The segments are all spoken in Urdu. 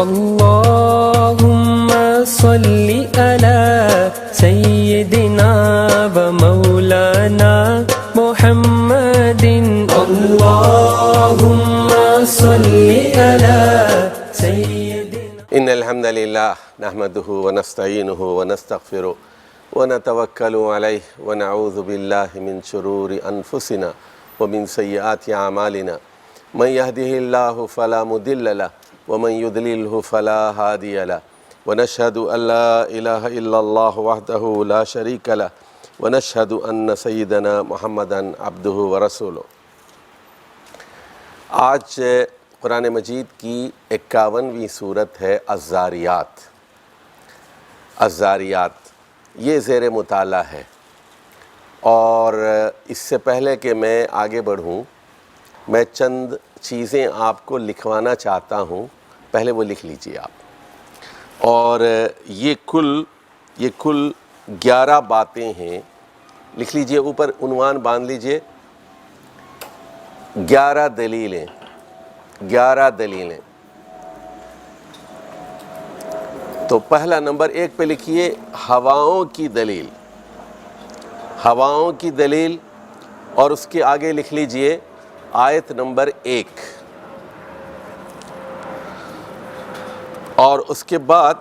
اللهم صل على سيدنا ومولانا محمد اللهم صل على سيدنا. إن الحمد لله نحمده ونستعينه ونستغفره ونتوكل عليه ونعوذ بالله من شرور أنفسنا ومن سيئات أعمالنا من يهده الله فلا مضل له ومن يضلله فلا هادي له ونشهد أن لا إله إلا الله وحده لا شريك له ونشهد أن سيدنا محمدا عبده ورسوله. آج قرآن مجید کی 51ویں صورت ہے الذاریات. الذاریات یہ زیر مطالعہ ہے، اور اس سے پہلے کہ میں آگے بڑھوں میں چند چیزیں آپ کو لکھوانا چاہتا ہوں. پہلے وہ لکھ لیجئے آپ. اور یہ کل 11 باتیں ہیں. لکھ لیجئے، اوپر عنوان باندھ لیجئے، 11 دلیلیں. 11 دلیلیں. تو پہلا نمبر 1 پہ لکھیے ہواؤں کی دلیل. ہواؤں کی دلیل. اور اس کے آگے لکھ لیجئے آیت نمبر 1. اور اس کے بعد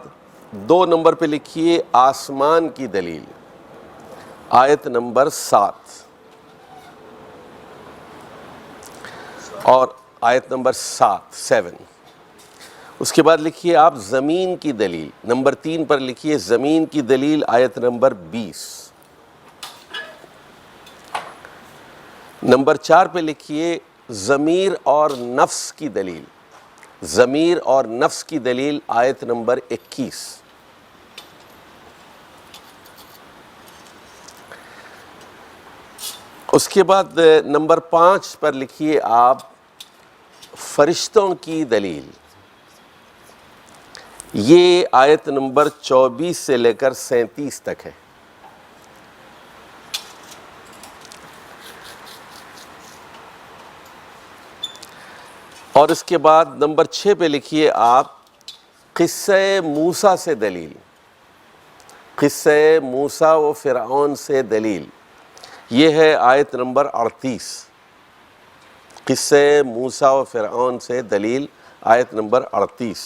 2 نمبر پہ لکھیے آسمان کی دلیل، آیت نمبر 7. اور آیت نمبر 7. اس کے بعد لکھیے آپ زمین کی دلیل. نمبر 3 پر لکھیے زمین کی دلیل، آیت نمبر 20. نمبر 4 پہ لکھیے ضمیر اور نفس کی دلیل. ضمیر اور نفس کی دلیل، آیت نمبر 21. اس کے بعد نمبر 5 پر لکھیے آپ فرشتوں کی دلیل. یہ آیت نمبر 24 سے لے کر 37 تک ہے. اور اس کے بعد نمبر 6 پہ لکھیے آپ قصہ موسیٰ سے دلیل. قصہ موسیٰ و فرعون سے دلیل. یہ ہے آیت نمبر 38. قصہ موسیٰ و فرعون سے دلیل، آیت نمبر 38.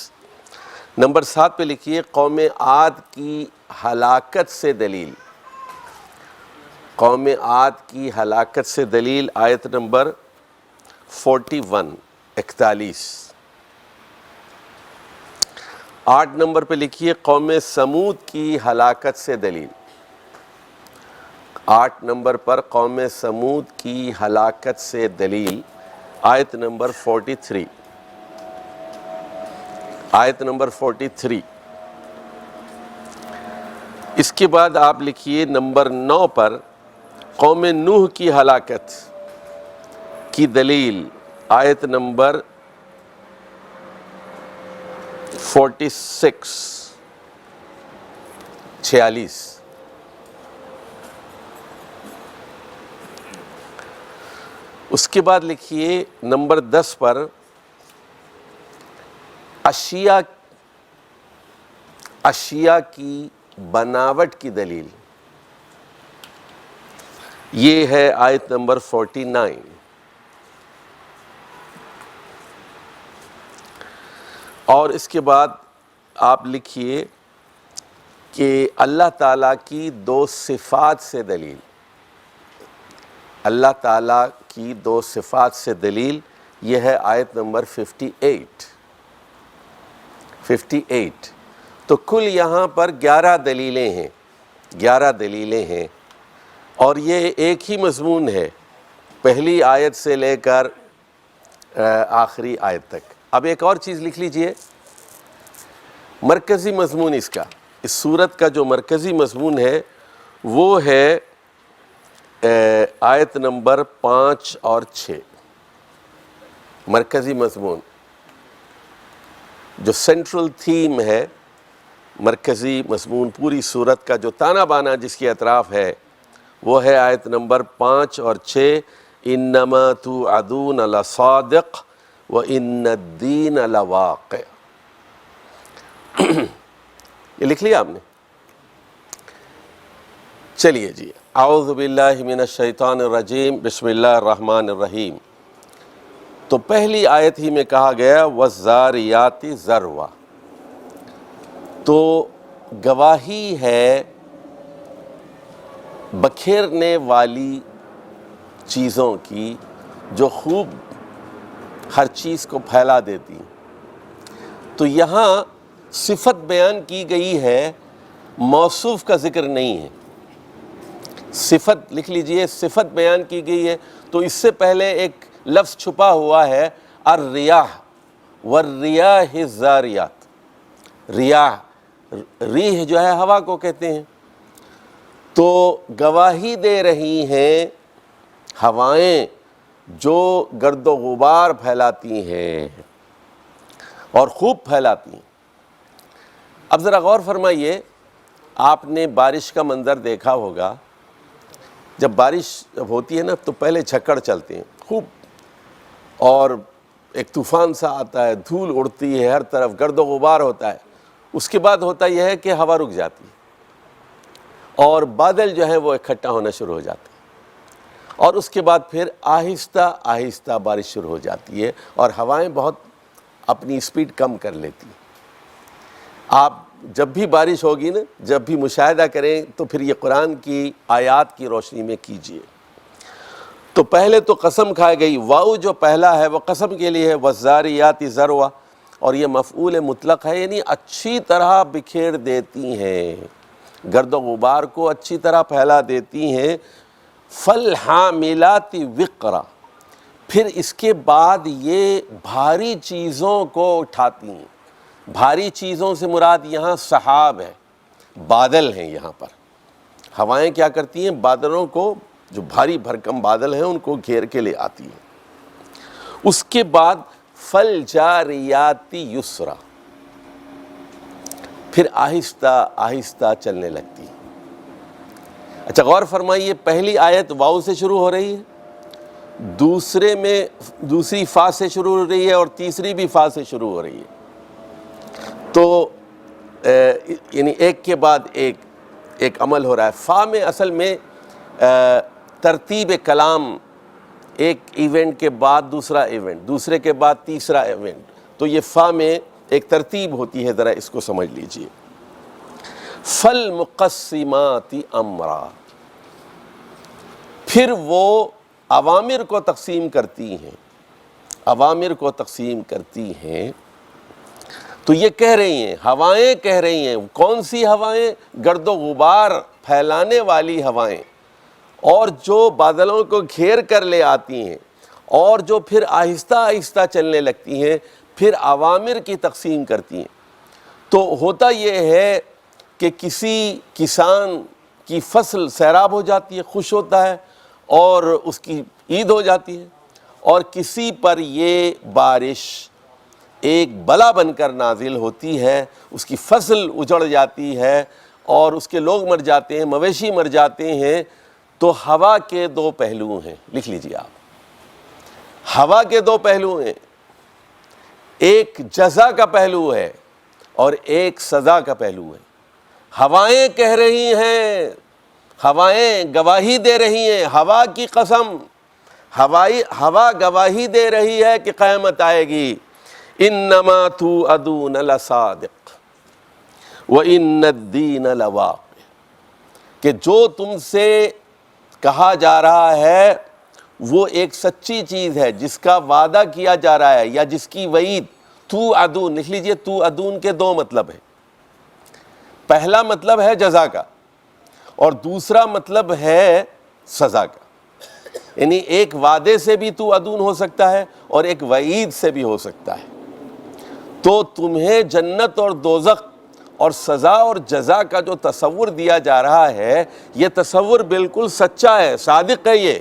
نمبر 7 پہ لکھیے قوم عاد کی ہلاکت سے دلیل. قوم عاد کی ہلاکت سے دلیل، آیت نمبر 41. 41. 8 نمبر پہ لکھیے قوم سمود کی ہلاکت سے دلیل. 8 نمبر پر قوم سمود کی ہلاکت سے دلیل، آیت نمبر 43. آیت نمبر 43. اس کے بعد آپ لکھیے نمبر 9 پر قوم نوح کی ہلاکت کی دلیل، آیت نمبر 46. 46. اس کے بعد لکھیے نمبر 10 پر اشیاء کی بناوٹ کی دلیل. یہ ہے آیت نمبر 49. اور اس کے بعد آپ لکھیے کہ اللہ تعالیٰ کی 2 صفات سے دلیل. اللہ تعالیٰ کی 2 صفات سے دلیل، یہ ہے آیت نمبر 58. 58. تو کل یہاں پر 11 دلیلیں ہیں. 11 دلیلیں ہیں، اور یہ ایک ہی مضمون ہے، پہلی آیت سے لے کر آخری آیت تک. اب ایک اور چیز لکھ لیجئے، مرکزی مضمون اس صورت کا جو مرکزی مضمون ہے وہ ہے آیت نمبر 5 اور 6. مرکزی مضمون جو سینٹرل تھیم ہے، مرکزی مضمون پوری صورت کا جو تانا بانا جس کے اطراف ہے، وہ ہے آیت نمبر 5 اور 6. انما توعدون لصادق وان الدین لواقع. یہ لکھ لیا آپ نے؟ چلیے جی، اعوذ باللہ من الشیطان الرجیم، بسم اللہ الرحمن الرحیم۔ تو پہلی آیت ہی میں کہا گیا والذاریات ذروا، تو گواہی ہے بکھیرنے والی چیزوں کی جو خوب ہر چیز کو پھیلا دیتی۔ تو یہاں صفت بیان کی گئی ہے، موصوف کا ذکر نہیں ہے۔ صفت لکھ لیجئے، صفت بیان کی گئی ہے، تو اس سے پہلے ایک لفظ چھپا ہوا ہے الریاح والریاح الزاریات۔ ریاح، ریح جو ہے ہوا کو کہتے ہیں، تو گواہی دے رہی ہیں ہوائیں جو گرد و غبار پھیلاتی ہیں اور خوب پھیلاتی ہیں۔ اب ذرا غور فرمائیے، آپ نے بارش کا منظر دیکھا ہوگا، جب بارش ہوتی ہے نا تو پہلے جھکڑ چلتے ہیں خوب، اور ایک طوفان سا آتا ہے، دھول اڑتی ہے، ہر طرف گرد و غبار ہوتا ہے۔ اس کے بعد ہوتا یہ ہے کہ ہوا رک جاتی ہے اور بادل جو ہیں وہ اکٹھا ہونا شروع ہو جاتے ہیں، اور اس کے بعد پھر آہستہ آہستہ بارش شروع ہو جاتی ہے اور ہوائیں بہت اپنی سپیڈ کم کر لیتی ہیں۔ آپ جب بھی بارش ہوگی نا، جب بھی مشاہدہ کریں تو پھر یہ قرآن کی آیات کی روشنی میں کیجئے۔ تو پہلے تو قسم کھائی گئی، واؤ جو پہلا ہے وہ قسم کے لیے ہے، والذاریات ذروا، اور یہ مفعول مطلق ہے، یعنی اچھی طرح بکھیر دیتی ہیں، گرد و غبار کو اچھی طرح پھیلا دیتی ہیں۔ فالحاملات وقرا، پھر اس کے بعد یہ بھاری چیزوں کو اٹھاتی ہیں۔ بھاری چیزوں سے مراد یہاں سحاب ہے، بادل ہیں۔ یہاں پر ہوائیں کیا کرتی ہیں؟ بادلوں کو، جو بھاری بھرکم بادل ہیں ان کو گھیر کے لے آتی ہیں۔ اس کے بعد فالجاریات یسرا، پھر آہستہ آہستہ چلنے لگتی ہیں۔ اچھا غور فرمائیے، پہلی آیت واؤ سے شروع ہو رہی ہے، دوسرے میں دوسری فا سے شروع ہو رہی ہے، اور تیسری بھی فا سے شروع ہو رہی ہے۔ تو یعنی ایک کے بعد ایک عمل ہو رہا ہے۔ فا میں اصل میں ترتیب کلام، ایک ایونٹ کے بعد دوسرا ایونٹ، دوسرے کے بعد تیسرا ایونٹ، تو یہ فا میں ایک ترتیب ہوتی ہے، ذرا اس کو سمجھ لیجئے۔ فالمقسمات امرا، پھر وہ اوامر کو تقسیم کرتی ہیں، اوامر کو تقسیم کرتی ہیں۔ تو یہ کہہ رہی ہیں، ہوائیں کہہ رہی ہیں، کون سی ہوائیں؟ گرد و غبار پھیلانے والی ہوائیں، اور جو بادلوں کو گھیر کر لے آتی ہیں، اور جو پھر آہستہ آہستہ چلنے لگتی ہیں، پھر اوامر کی تقسیم کرتی ہیں۔ تو ہوتا یہ ہے کہ کسی کسان کی فصل سیراب ہو جاتی ہے، خوش ہوتا ہے، اور اس کی عید ہو جاتی ہے، اور کسی پر یہ بارش ایک بلا بن کر نازل ہوتی ہے، اس کی فصل اجڑ جاتی ہے اور اس کے لوگ مر جاتے ہیں، مویشی مر جاتے ہیں۔ تو ہوا کے دو پہلو ہیں، لکھ لیجیے آپ، ہوا کے دو پہلو ہیں، ایک جزا کا پہلو ہے اور ایک سزا کا پہلو ہے۔ ہوائیں کہہ رہی ہیں، ہوائیں گواہی دے رہی ہیں، ہوا کی قسم، ہوا گواہی دے رہی ہے کہ قیامت آئے گی۔ انما توعدون لصادق وان الدین لواقع، کہ جو تم سے کہا جا رہا ہے وہ ایک سچی چیز ہے، جس کا وعدہ کیا جا رہا ہے، یا جس کی وعید۔ توعدون لکھ لیجئے، توعدون کے دو مطلب ہیں، پہلا مطلب ہے جزا کا اور دوسرا مطلب ہے سزا کا، یعنی ایک وعدے سے بھی توعدون ہو سکتا ہے اور ایک وعید سے بھی ہو سکتا ہے۔ تو تمہیں جنت اور دوزخ اور سزا اور جزا کا جو تصور دیا جا رہا ہے، یہ تصور بالکل سچا ہے، صادق ہے،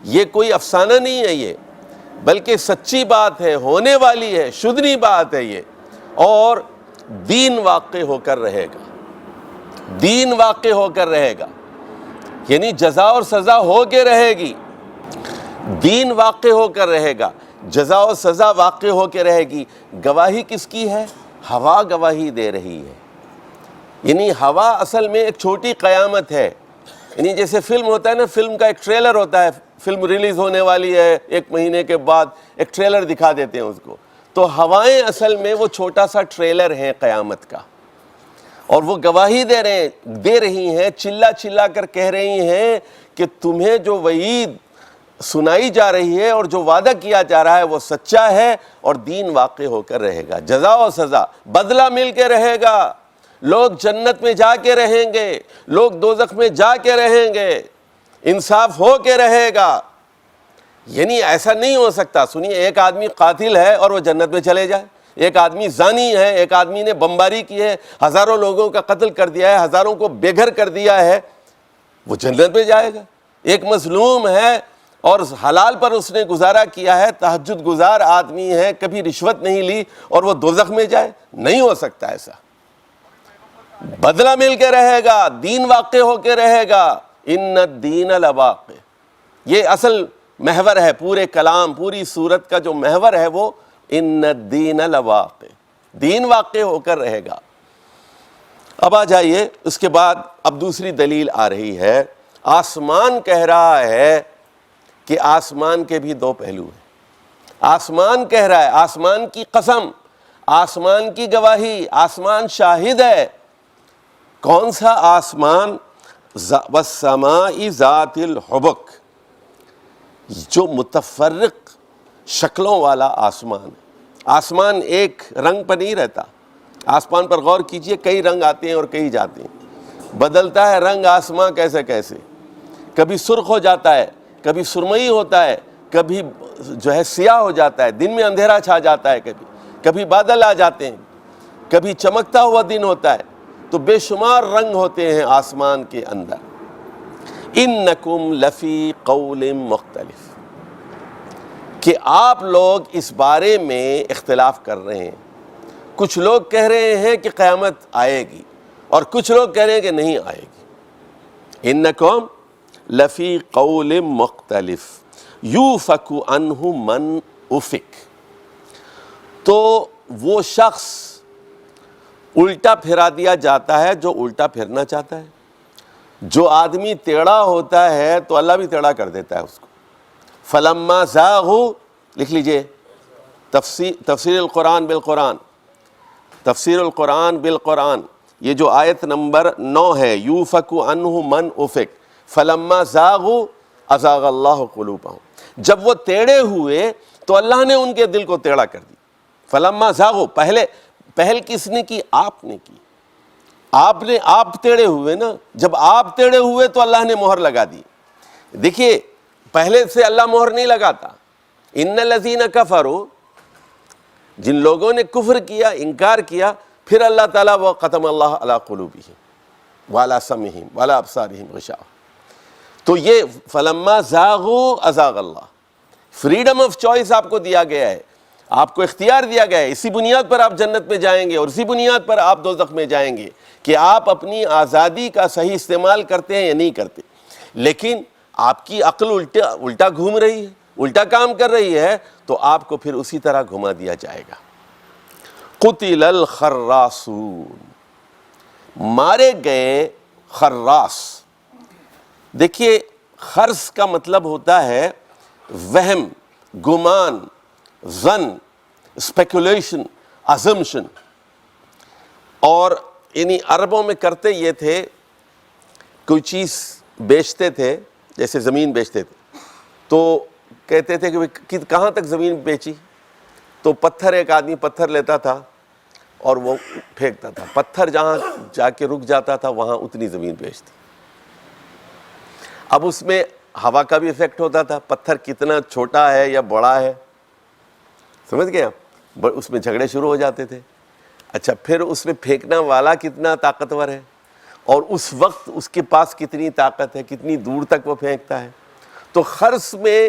یہ کوئی افسانہ نہیں ہے، یہ بلکہ سچی بات ہے، ہونے والی ہے، شدنی بات ہے یہ، اور دین واقع ہو کر رہے گا، دین واقع ہو کر رہے گا، یعنی جزا اور سزا ہو کے رہے گی، دین واقع ہو کر رہے گا، جزا و سزا واقع ہو کے رہے گی۔ گواہی کس کی ہے؟ ہوا گواہی دے رہی ہے، یعنی ہوا اصل میں ایک چھوٹی قیامت ہے. یعنی جیسے فلم ہوتا ہے نا, فلم کا ایک ٹریلر ہوتا ہے, فلم ریلیز ہونے والی ہے 1 مہینے کے بعد ایک ٹریلر دکھا دیتے ہیں اس کو. تو ہوائیں اصل میں وہ چھوٹا سا ٹریلر ہیں قیامت کا, اور وہ گواہی دے رہی ہیں, چلا چلا کر کہہ رہی ہیں کہ تمہیں جو وعید سنائی جا رہی ہے اور جو وعدہ کیا جا رہا ہے وہ سچا ہے, اور دین واقع ہو کر رہے گا, جزا و سزا, بدلہ مل کے رہے گا. لوگ جنت میں جا کے رہیں گے, لوگ دوزخ میں جا کے رہیں گے, انصاف ہو کے رہے گا. یعنی ایسا نہیں ہو سکتا. سنیے, ایک آدمی قاتل ہے اور وہ جنت میں چلے جائے, ایک آدمی زانی ہے, ایک آدمی نے بمباری کی ہے, ہزاروں لوگوں کا قتل کر دیا ہے, ہزاروں کو بے گھر کر دیا ہے, وہ جنت میں جائے گا. ایک مظلوم ہے اور حلال پر اس نے گزارا کیا ہے, تہجد گزار آدمی ہے, کبھی رشوت نہیں لی, اور وہ دوزخ میں جائے؟ نہیں ہو سکتا ایسا. بدلہ مل کے رہے گا, دین واقع ہو کے رہے گا. ان الدین لواقع, یہ اصل محور ہے پورے کلام, پوری سورت کا جو محور ہے وہ ان الدین لواقع, دین واقع ہو کر رہے گا. اب آ جائیے, اس کے بعد اب دوسری دلیل آ رہی ہے. آسمان کہہ رہا ہے کہ آسمان کے بھی 2 پہلو ہیں. آسمان کہہ رہا ہے, آسمان کی قسم, آسمان کی گواہی, آسمان شاہد ہے. کون سا آسمان؟ والسماء ذات الحبک, جو متفرق شکلوں والا آسمان ہے. آسمان ایک رنگ پر نہیں رہتا. آسمان پر غور کیجئے, کئی رنگ آتے ہیں اور کئی جاتے ہیں, بدلتا ہے رنگ آسمان کیسے کیسے. کبھی سرخ ہو جاتا ہے, کبھی سرمئی ہوتا ہے, کبھی جو ہے سیاہ ہو جاتا ہے, دن میں اندھیرا چھا جاتا ہے, کبھی بادل آ جاتے ہیں, کبھی چمکتا ہوا دن ہوتا ہے. تو بے شمار رنگ ہوتے ہیں آسمان کے اندر. انکم لفی قول مختلف, کہ آپ لوگ اس بارے میں اختلاف کر رہے ہیں. کچھ لوگ کہہ رہے ہیں کہ قیامت آئے گی, اور کچھ لوگ کہہ رہے ہیں کہ نہیں آئے گی. انکم لفی قول مختلف یوفک عنہ من افک, تو وہ شخص الٹا پھرا دیا جاتا ہے جو الٹا پھرنا چاہتا ہے. جو آدمی ٹیڑھا ہوتا ہے تو اللہ بھی ٹیڑھا کر دیتا ہے اس کو. فلما زاغوا, لکھ لیجئے, تفسیر القرآن بالقرآن, تفسیر القرآن بالقرآن, یہ جو آیت نمبر 9 ہے, یوفک عنہ من افک فلما زاغوا ازاغ اللہ قلوبہم, جب وہ ٹیڑھے ہوئے تو اللہ نے ان کے دل کو ٹیڑھا کر دی. فلما زاغوا, پہل کس نے کی؟ آپ نے کی. آپ ٹیڑھے ہوئے نا, جب آپ ٹیڑھے ہوئے تو اللہ نے مہر لگا دی. دیکھیے, پہلے سے اللہ مہر نہیں لگاتا. ان الذین کفروا, جن لوگوں نے کفر کیا, انکار کیا, پھر اللہ تعالیٰ وہ ختم اللہ علی قلوبہم وعلی سمعہم وعلی ابصارہم غشاوہ. تو یہ فلما زاغوا ازاغ اللہ, فریڈم آف چوائس آپ کو دیا گیا ہے, آپ کو اختیار دیا گیا ہے. اسی بنیاد پر آپ جنت میں جائیں گے اور اسی بنیاد پر آپ دوزخ میں جائیں گے کہ آپ اپنی آزادی کا صحیح استعمال کرتے ہیں یا نہیں کرتے. لیکن آپ کی عقل الٹا گھوم رہی ہے, الٹا کام کر رہی ہے, تو آپ کو پھر اسی طرح گھما دیا جائے گا. قتل الخراسون, مارے گئے خراس. دیکھیے, خرس کا مطلب ہوتا ہے وہم, گمان, ظن, اسپیکولیشن, ازمپشن. اور یعنی عربوں میں کرتے یہ تھے, کوئی چیز بیچتے تھے, جیسے زمین بیچتے تھے, تو کہتے تھے کہ کہاں تک زمین بیچی؟ تو پتھر, ایک آدمی پتھر لیتا تھا اور وہ پھینکتا تھا, پتھر جہاں جا کے رک جاتا تھا وہاں اتنی زمین بیچتی. اب اس میں ہوا کا بھی ایفیکٹ ہوتا تھا, پتھر کتنا چھوٹا ہے یا بڑا ہے, سمجھ گئے آپ, اس میں جھگڑے شروع ہو جاتے تھے. اچھا, پھر اس میں پھینکنا والا کتنا طاقتور ہے, اور اس وقت اس کے پاس کتنی طاقت ہے, کتنی دور تک وہ پھینکتا ہے. تو خرس میں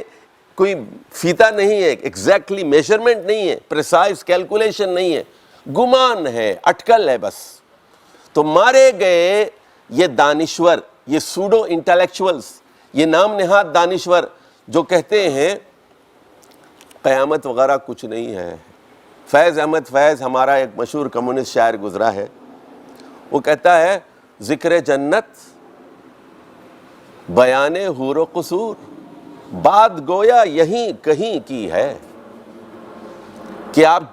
کوئی فیتا نہیں ہے, ایگزیکٹلی میجرمنٹ نہیں ہے, پریسائز کیلکولیشن نہیں ہے, گمان ہے, اٹکل ہے بس. تو مارے گئے یہ دانشور, یہ سوڈو انٹلیکچوئلز, یہ نام نہاد دانشور جو کہتے ہیں قیامت وغیرہ کچھ نہیں ہے. فیض احمد فیض, ہمارا ایک مشہور کمیونسٹ شاعر گزرا ہے, وہ کہتا ہے ذکر جنت بیان حور و قصور، بات گویا یہیں کہیں کی ہے، کہ آپ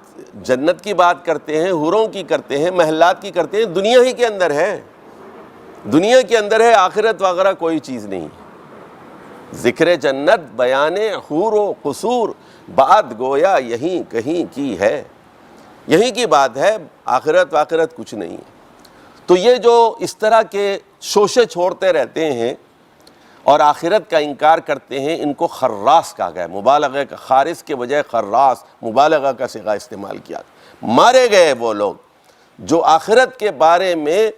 جنت کی بات کرتے ہیں، حوروں کی کرتے ہیں، محلات کی کرتے ہیں، دنیا ہی کے اندر ہے، دنیا کے اندر ہے، آخرت وغیرہ کوئی چیز نہیں۔ ذکر جنت بیان حور و قصور، بات گویا یہیں کہیں کی ہے، یہیں کی بات ہے، آخرت واخرت کچھ نہیں ہے۔ تو یہ جو اس طرح کے شوشے چھوڑتے رہتے ہیں اور آخرت کا انکار کرتے ہیں، ان کو خراس کہا گیا ہے، مبالغہ کا، خارس کے بجائے خراس، مبالغہ کا صیغہ استعمال کیا۔ مارے گئے وہ لوگ جو آخرت کے بارے میں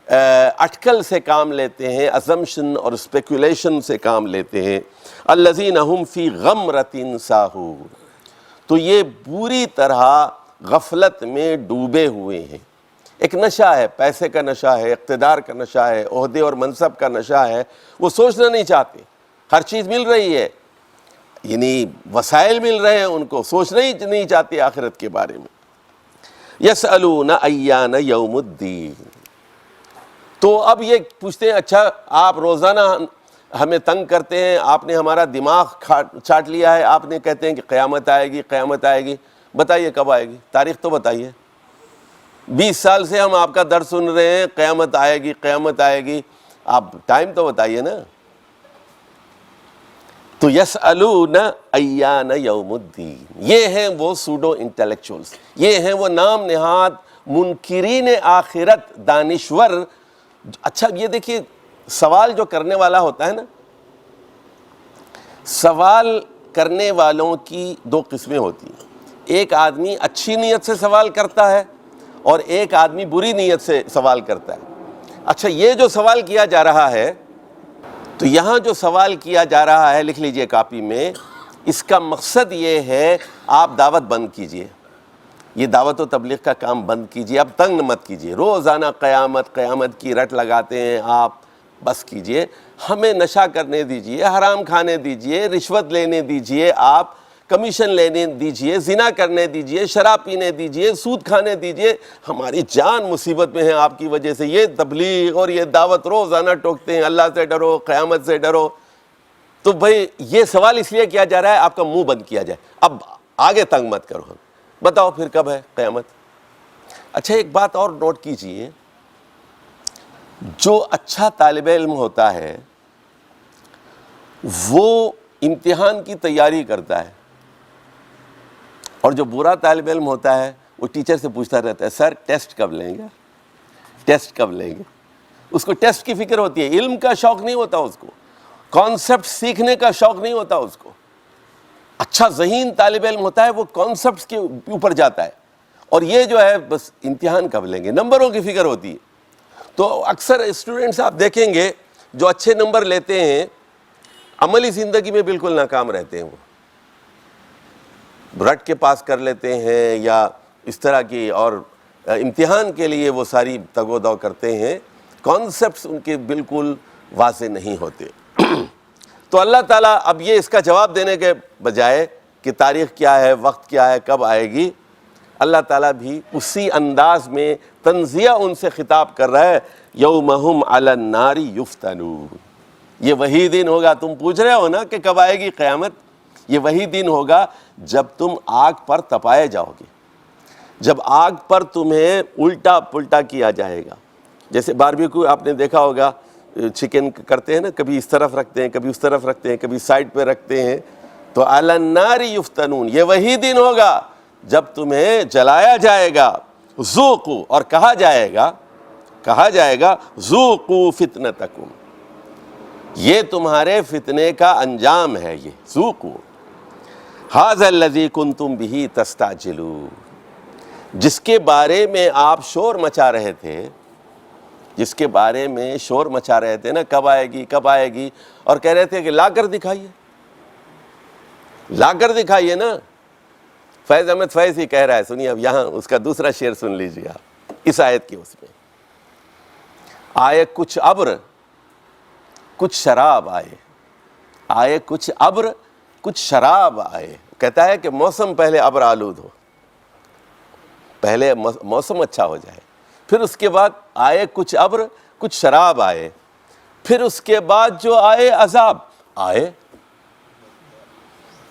اٹکل سے کام لیتے ہیں، ازمپشن اور اسپیکولیشن سے کام لیتے ہیں۔ الذین ہم فی غمرۃ ساہون، تو یہ بری طرح غفلت میں ڈوبے ہوئے ہیں۔ ایک نشہ ہے، پیسے کا نشہ ہے، اقتدار کا نشہ ہے، عہدے اور منصب کا نشہ ہے، وہ سوچنا نہیں چاہتے، ہر چیز مل رہی ہے، یعنی وسائل مل رہے ہیں ان کو، سوچنا ہی نہیں چاہتے آخرت کے بارے میں۔ یسألون ایان یوم الدین، تو اب یہ پوچھتے ہیں اچھا آپ روزانہ ہمیں تنگ کرتے ہیں، آپ نے ہمارا دماغ چاٹ لیا ہے، آپ نے کہتے ہیں کہ قیامت آئے گی، قیامت آئے گی، بتائیے کب آئے گی، تاریخ تو بتائیے۔ 20 سال سے ہم آپ کا درس سن رہے ہیں، قیامت آئے گی، قیامت آئے گی، آپ ٹائم تو بتائیے نا۔ تو یسألون ایان یوم الدین، یہ ہیں وہ سوڈو انٹلیکچوئلز، یہ ہیں وہ نام نہاد منکرین آخرت دانشور۔ اچھا یہ دیکھیے، سوال جو کرنے والا ہوتا ہے نا، سوال کرنے والوں کی دو قسمیں ہوتی ہیں، ایک آدمی اچھی نیت سے سوال کرتا ہے اور ایک آدمی بری نیت سے سوال کرتا ہے۔ اچھا یہ جو سوال کیا جا رہا ہے، تو یہاں جو سوال کیا جا رہا ہے، لکھ لیجئے کاپی میں، اس کا مقصد یہ ہے آپ دعوت بند کیجئے، یہ دعوت و تبلیغ کا کام بند کیجئے، اب تنگ مت کیجئے، روزانہ قیامت قیامت کی رٹ لگاتے ہیں آپ، بس کیجئے، ہمیں نشہ کرنے دیجئے، حرام کھانے دیجئے، رشوت لینے دیجئے، آپ کمیشن لینے دیجئے، زنا کرنے دیجئے، شراب پینے دیجئے، سود کھانے دیجئے، ہماری جان مصیبت میں ہے آپ کی وجہ سے، یہ تبلیغ اور یہ دعوت روزانہ ٹوکتے ہیں، اللہ سے ڈرو، قیامت سے ڈرو۔ تو بھئی یہ سوال اس لیے کیا جا رہا ہے آپ کا منہ بند کیا جائے، اب آگے تنگ مت کرو، ہم بتاؤ پھر کب ہے قیامت۔ اچھا ایک بات اور نوٹ کیجئے، جو اچھا طالب علم ہوتا ہے وہ امتحان کی تیاری کرتا ہے، اور جو برا طالب علم ہوتا ہے وہ ٹیچر سے پوچھتا رہتا ہے سر ٹیسٹ کب لیں گے، ٹیسٹ کب لیں گے۔ اس کو ٹیسٹ کی فکر ہوتی ہے، علم کا شوق نہیں ہوتا اس کو، کانسیپٹ سیکھنے کا شوق نہیں ہوتا اس کو۔ اچھا ذہین طالب علم ہوتا ہے وہ کانسیپٹس کے اوپر جاتا ہے، اور یہ جو ہے بس امتحان کب لیں گے، نمبروں کی فکر ہوتی ہے۔ تو اکثر اسٹوڈنٹس آپ دیکھیں گے جو اچھے نمبر لیتے ہیں عملی زندگی میں بالکل ناکام رہتے ہیں، وہ رٹ کے پاس کر لیتے ہیں یا اس طرح کی، اور امتحان کے لیے وہ ساری تگ و دو کرتے ہیں، کانسیپٹس ان کے بالکل واضح نہیں ہوتے۔ تو اللہ تعالیٰ اب یہ اس کا جواب دینے کے بجائے کہ تاریخ کیا ہے، وقت کیا ہے، کب آئے گی، اللہ تعالیٰ بھی اسی انداز میں تنزیہ ان سے خطاب کر رہا ہے، یوم ہم علی النار یفتنون، یہ وہی دن ہوگا، تم پوچھ رہے ہو نا کہ کب آئے گی قیامت، یہ وہی دن ہوگا جب تم آگ پر تپائے جاؤ گے، جب آگ پر تمہیں الٹا پلٹا کیا جائے گا۔ جیسے باربیکیو آپ نے دیکھا ہوگا، چکن کرتے ہیں نا، کبھی اس طرف رکھتے ہیں، کبھی اس طرف رکھتے ہیں، کبھی سائڈ پہ رکھتے ہیں، تو علی النار یفتنون، یہ وہی دن ہوگا جب تمہیں جلایا جائے گا، ذوقوا، اور کہا جائے گا ذوقوا فتنتکم، یہ تمہارے فتنے کا انجام ہے، یہ ذوقوا ھذا الذی کنتم بہ تستعجلون، جس کے بارے میں آپ شور مچا رہے تھے، جس کے بارے میں شور مچا رہے تھے نا، کب آئے گی کب آئے گی، اور کہہ رہے تھے کہ لا کر دکھائیے نا۔ فیض احمد فیض ہی کہہ رہا ہے، سنیے اب یہاں اس کا دوسرا شعر سن لیجیے آپ، اس آیت کے اس میں آئے کچھ ابر کچھ شراب آئے کچھ ابر کچھ شراب آئے، کہتا ہے کہ موسم پہلے ابر آلود ہو، پہلے موسم اچھا ہو جائے، پھر اس کے بعد آئے کچھ ابر، کچھ شراب آئے، پھر اس کے بعد جو آئے عذاب آئے،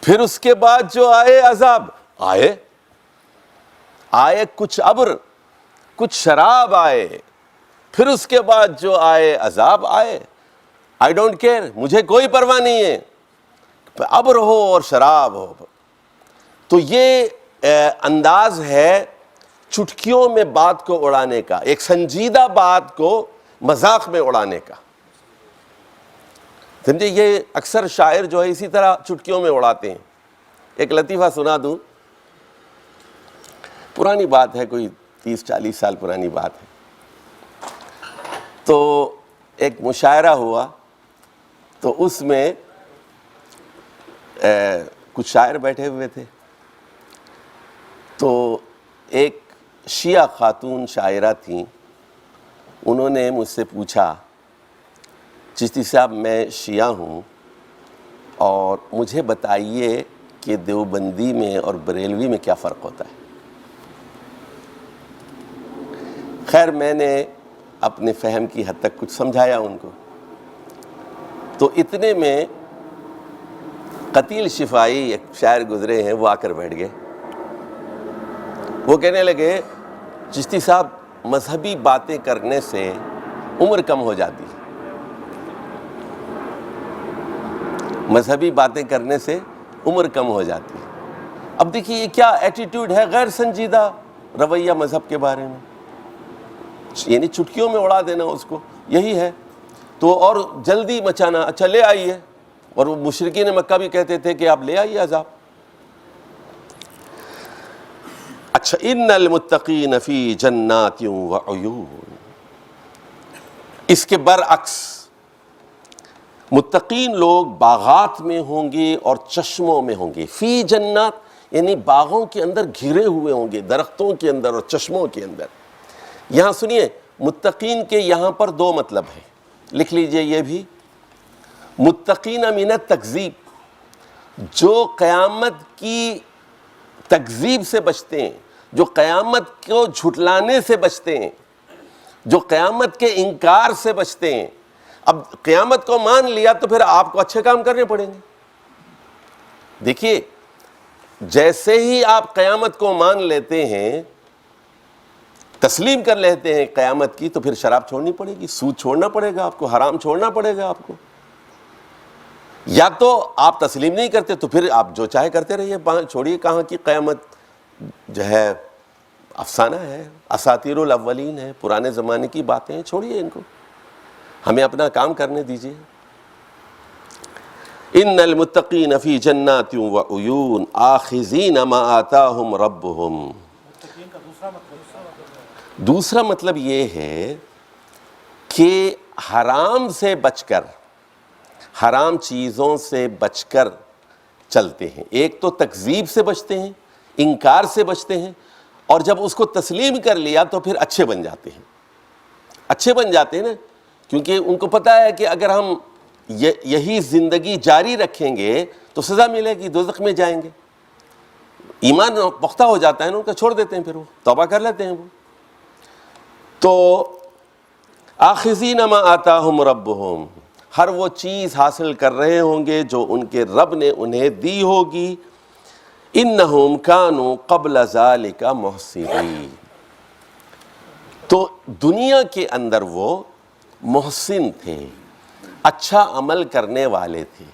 پھر اس کے بعد جو آئے عذاب آئے، آئے کچھ ابر کچھ شراب آئے، پھر اس کے بعد جو آئے عذاب آئے۔ آئی ڈونٹ کیئر، مجھے کوئی پرواہ نہیں ہے، ابر ہو اور شراب ہو۔ تو یہ انداز ہے چٹکیوں میں بات کو اڑانے کا، ایک سنجیدہ بات کو مذاق میں اڑانے کا۔ سمجھے، یہ اکثر شاعر جو ہے اسی طرح چٹکیوں میں اڑاتے ہیں۔ ایک لطیفہ سنا دوں، پرانی بات ہے، کوئی 30-40 سال پرانی بات ہے۔ تو ایک مشاعرہ ہوا، تو اس میں کچھ شاعر بیٹھے ہوئے تھے، تو ایک شیعہ خاتون شاعرہ تھیں، انہوں نے مجھ سے پوچھا، چشتی صاحب میں شیعہ ہوں اور مجھے بتائیے کہ دیوبندی میں اور بریلوی میں کیا فرق ہوتا ہے۔ خیر میں نے اپنے فہم کی حد تک کچھ سمجھایا ان کو، تو اتنے میں قتیل شفائی ایک شاعر گزرے ہیں، وہ آ کر بیٹھ گئے۔ وہ کہنے لگے، چشتی صاحب مذہبی باتیں کرنے سے عمر کم ہو جاتی، مذہبی باتیں کرنے سے عمر کم ہو جاتی۔ اب دیکھیے یہ کیا ایٹیٹیوڈ ہے، غیر سنجیدہ رویہ مذہب کے بارے میں، یعنی چٹکیوں میں اڑا دینا اس کو، یہی ہے۔ تو اور جلدی مچانا، اچھا لے آئیے، اور وہ مشرکین مکہ بھی کہتے تھے کہ آپ لے آئیے عذاب۔ اچھا، ان المتقین فی جنات وعیون، اس کے برعکس متقین لوگ باغات میں ہوں گے اور چشموں میں ہوں گے۔ فی جنات یعنی باغوں کے اندر گھرے ہوئے ہوں گے، درختوں کے اندر اور چشموں کے اندر۔ یہاں سنیے، متقین کے یہاں پر دو مطلب ہیں، لکھ لیجئے یہ بھی۔ متقین من التکذیب، جو قیامت کی تکذیب سے بچتے ہیں، جو قیامت کو جھٹلانے سے بچتے ہیں، جو قیامت کے انکار سے بچتے ہیں۔ اب قیامت کو مان لیا تو پھر آپ کو اچھے کام کرنے پڑیں گے۔ دیکھیے، جیسے ہی آپ قیامت کو مان لیتے ہیں، تسلیم کر لیتے ہیں قیامت کی، تو پھر شراب چھوڑنی پڑے گی، سود چھوڑنا پڑے گا آپ کو، حرام چھوڑنا پڑے گا آپ کو۔ یا تو آپ تسلیم نہیں کرتے تو پھر آپ جو چاہے کرتے رہیے، چھوڑیے، کہاں کی قیامت جو ہے افسانہ ہے، اساطیر الاولین ہے، پرانے زمانے کی باتیں ہیں، چھوڑیے ان کو، ہمیں اپنا کام کرنے دیجیے۔ ان المتقین فی جنات وعیون آخذین ما آتاہم ربہم۔ دوسرا مطلب یہ ہے کہ حرام سے بچ کر، حرام چیزوں سے بچ کر چلتے ہیں۔ ایک تو تکذیب سے بچتے ہیں، انکار سے بچتے ہیں، اور جب اس کو تسلیم کر لیا تو پھر اچھے بن جاتے ہیں، اچھے بن جاتے ہیں نا، کیونکہ ان کو پتہ ہے کہ اگر ہم یہی زندگی جاری رکھیں گے تو سزا ملے گی، دوزخ میں جائیں گے۔ ایمان پختہ ہو جاتا ہے نا ان کا، چھوڑ دیتے ہیں، پھر وہ توبہ کر لیتے ہیں وہ۔ تو آخذین ما آتاہم ربہم، ہر وہ چیز حاصل کر رہے ہوں گے جو ان کے رب نے انہیں دی ہوگی۔ انہم کانوا قبل ذالک محسنین، تو دنیا کے اندر وہ محسن تھے، اچھا عمل کرنے والے تھے،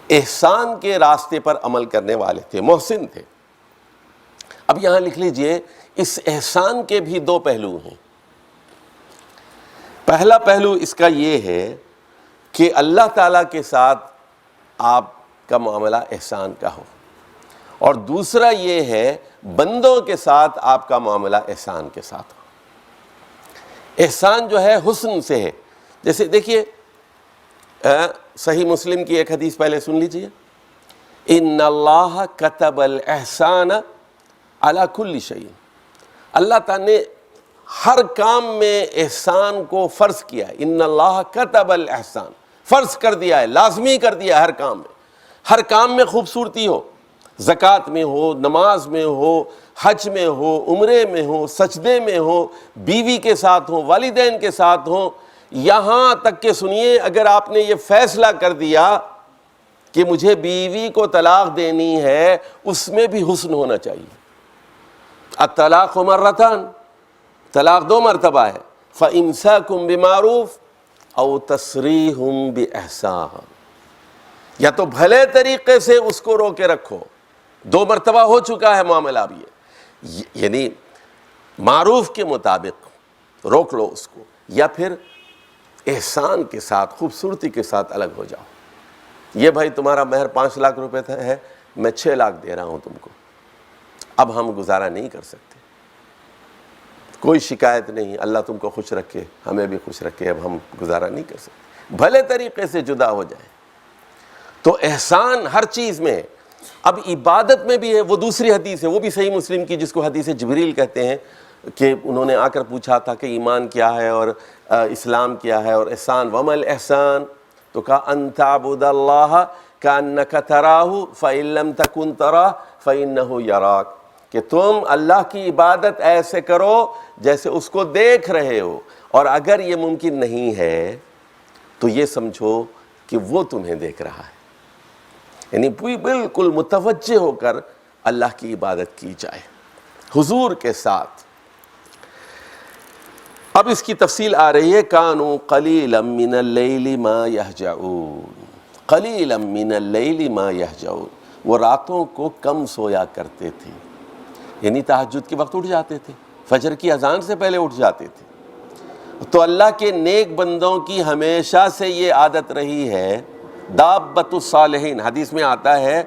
احسان کے راستے پر عمل کرنے والے تھے، محسن تھے۔ اب یہاں لکھ لیجئے، اس احسان کے بھی دو پہلو ہیں۔ پہلا پہلو اس کا یہ ہے کہ اللہ تعالیٰ کے ساتھ آپ کا معاملہ احسان کا ہو، اور دوسرا یہ ہے بندوں کے ساتھ آپ کا معاملہ احسان کے ساتھ ہو۔ احسان جو ہے حسن سے ہے، جیسے دیکھیے صحیح مسلم کی ایک حدیث پہلے سن لیجئے، ان اللہ کتب الاحسان علی کل شیء، اللہ تعالیٰ نے ہر کام میں احسان کو فرض کیا ہے۔ ان اللہ کتب الاحسان، فرض کر دیا ہے، لازمی کر دیا ہے ہر کام میں، ہر کام میں خوبصورتی ہو، زکوٰۃ میں ہو، نماز میں ہو، حج میں ہو، عمرے میں ہو، سجدے میں ہو، بیوی کے ساتھ ہوں، والدین کے ساتھ ہوں، یہاں تک کہ سنیے اگر آپ نے یہ فیصلہ کر دیا کہ مجھے بیوی کو طلاق دینی ہے، اس میں بھی حسن ہونا چاہیے۔ الطلاق مرتان، طلاق 2 مرتبہ ہے، فَإِمْسَاكُمْ بِمَعْرُوفٍ أَوْ تَسْرِيحٌ بِإِحْسَانٍ، یا تو بھلے طریقے سے اس کو روکے رکھو، 2 مرتبہ ہو چکا ہے معاملہ اب یہ، یعنی معروف کے مطابق روک لو اس کو، یا پھر احسان کے ساتھ، خوبصورتی کے ساتھ الگ ہو جاؤ۔ یہ بھائی تمہارا مہر 5 لاکھ روپے ہے، میں 6 لاکھ دے رہا ہوں تم کو، اب ہم گزارا نہیں کر سکتے، کوئی شکایت نہیں، اللہ تم کو خوش رکھے، ہمیں بھی خوش رکھے، اب ہم گزارا نہیں کر سکتے، بھلے طریقے سے جدا ہو جائیں۔ تو احسان ہر چیز میں، اب عبادت میں بھی ہے، وہ دوسری حدیث ہے، وہ بھی صحیح مسلم کی، جس کو حدیث جبریل کہتے ہیں، کہ انہوں نے آ کر پوچھا تھا کہ ایمان کیا ہے اور اسلام کیا ہے اور احسان، وما الاحسان، تو کہا ان تعبد اللہ کأنک تراہ فإن لم تکن تراہ فإنہ یراک، کہ تم اللہ کی عبادت ایسے کرو جیسے اس کو دیکھ رہے ہو، اور اگر یہ ممکن نہیں ہے تو یہ سمجھو کہ وہ تمہیں دیکھ رہا ہے، یعنی بالکل متوجہ ہو کر اللہ کی عبادت کی جائے حضور کے ساتھ۔ اب اس کی تفصیل آ رہی ہے، کانوا قلیلا من اللیل ما یہجعون، قلیلا من اللیل ما یہجعون، وہ راتوں کو کم سویا کرتے تھے، یعنی تہجد کے وقت اٹھ جاتے تھے، فجر کی اذان سے پہلے اٹھ جاتے تھے۔ تو اللہ کے نیک بندوں کی ہمیشہ سے یہ عادت رہی ہے، دابۃ الصالحین، حدیث میں آتا ہے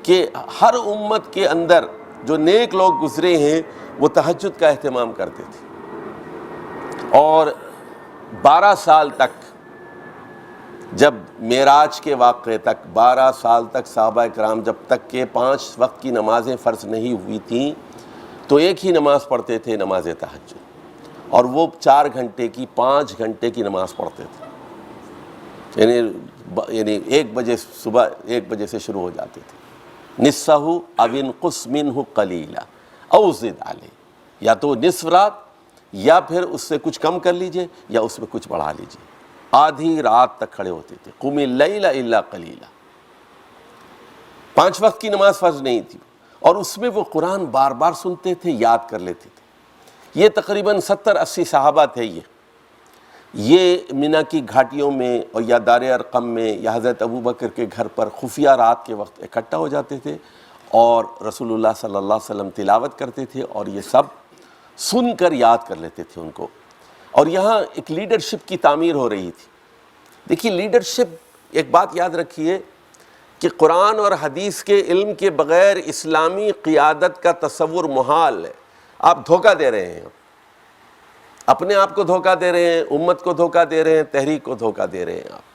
کہ ہر امت کے اندر جو نیک لوگ گزرے ہیں وہ تہجد کا اہتمام کرتے تھے، اور 12 سال تک، جب معراج کے واقعے تک 12 سال تک صحابہ کرام جب تک کہ 5 وقت کی نمازیں فرض نہیں ہوئی تھیں تو ایک ہی نماز پڑھتے تھے، نماز تہجد، اور وہ 4 گھنٹے کی 5 گھنٹے کی نماز پڑھتے تھے، یعنی 1 بجے صبح 1 بجے سے شروع ہو جاتے تھے، نصفہ او انقص منہ قلیلا او زد علیہ، یا تو نصف رات یا پھر اس سے کچھ کم کر لیجئے یا اس میں کچھ بڑھا لیجئے، آدھی رات تک کھڑے ہوتے تھے، قم اللیل الا قلیلا۔ 5 وقت کی نماز فرض نہیں تھی، اور اس میں وہ قرآن بار بار سنتے تھے، یاد کر لیتے تھے۔ یہ تقریباً 70-80 صحابہ تھے، یہ منی کی گھاٹیوں میں اور یا دار ارقم میں یا حضرت ابوبکر کے گھر پر خفیہ رات کے وقت اکٹھا ہو جاتے تھے، اور رسول اللہ صلی اللہ علیہ وسلم تلاوت کرتے تھے، اور یہ سب سن کر یاد کر لیتے تھے ان کو، اور یہاں ایک لیڈرشپ کی تعمیر ہو رہی تھی۔ دیکھیے لیڈرشپ، ایک بات یاد رکھیے کہ قرآن اور حدیث کے علم کے بغیر اسلامی قیادت کا تصور محال ہے۔ آپ دھوکہ دے رہے ہیں، اپنے آپ کو دھوکہ دے رہے ہیں، امت کو دھوکہ دے رہے ہیں، تحریک کو دھوکہ دے رہے ہیں، آپ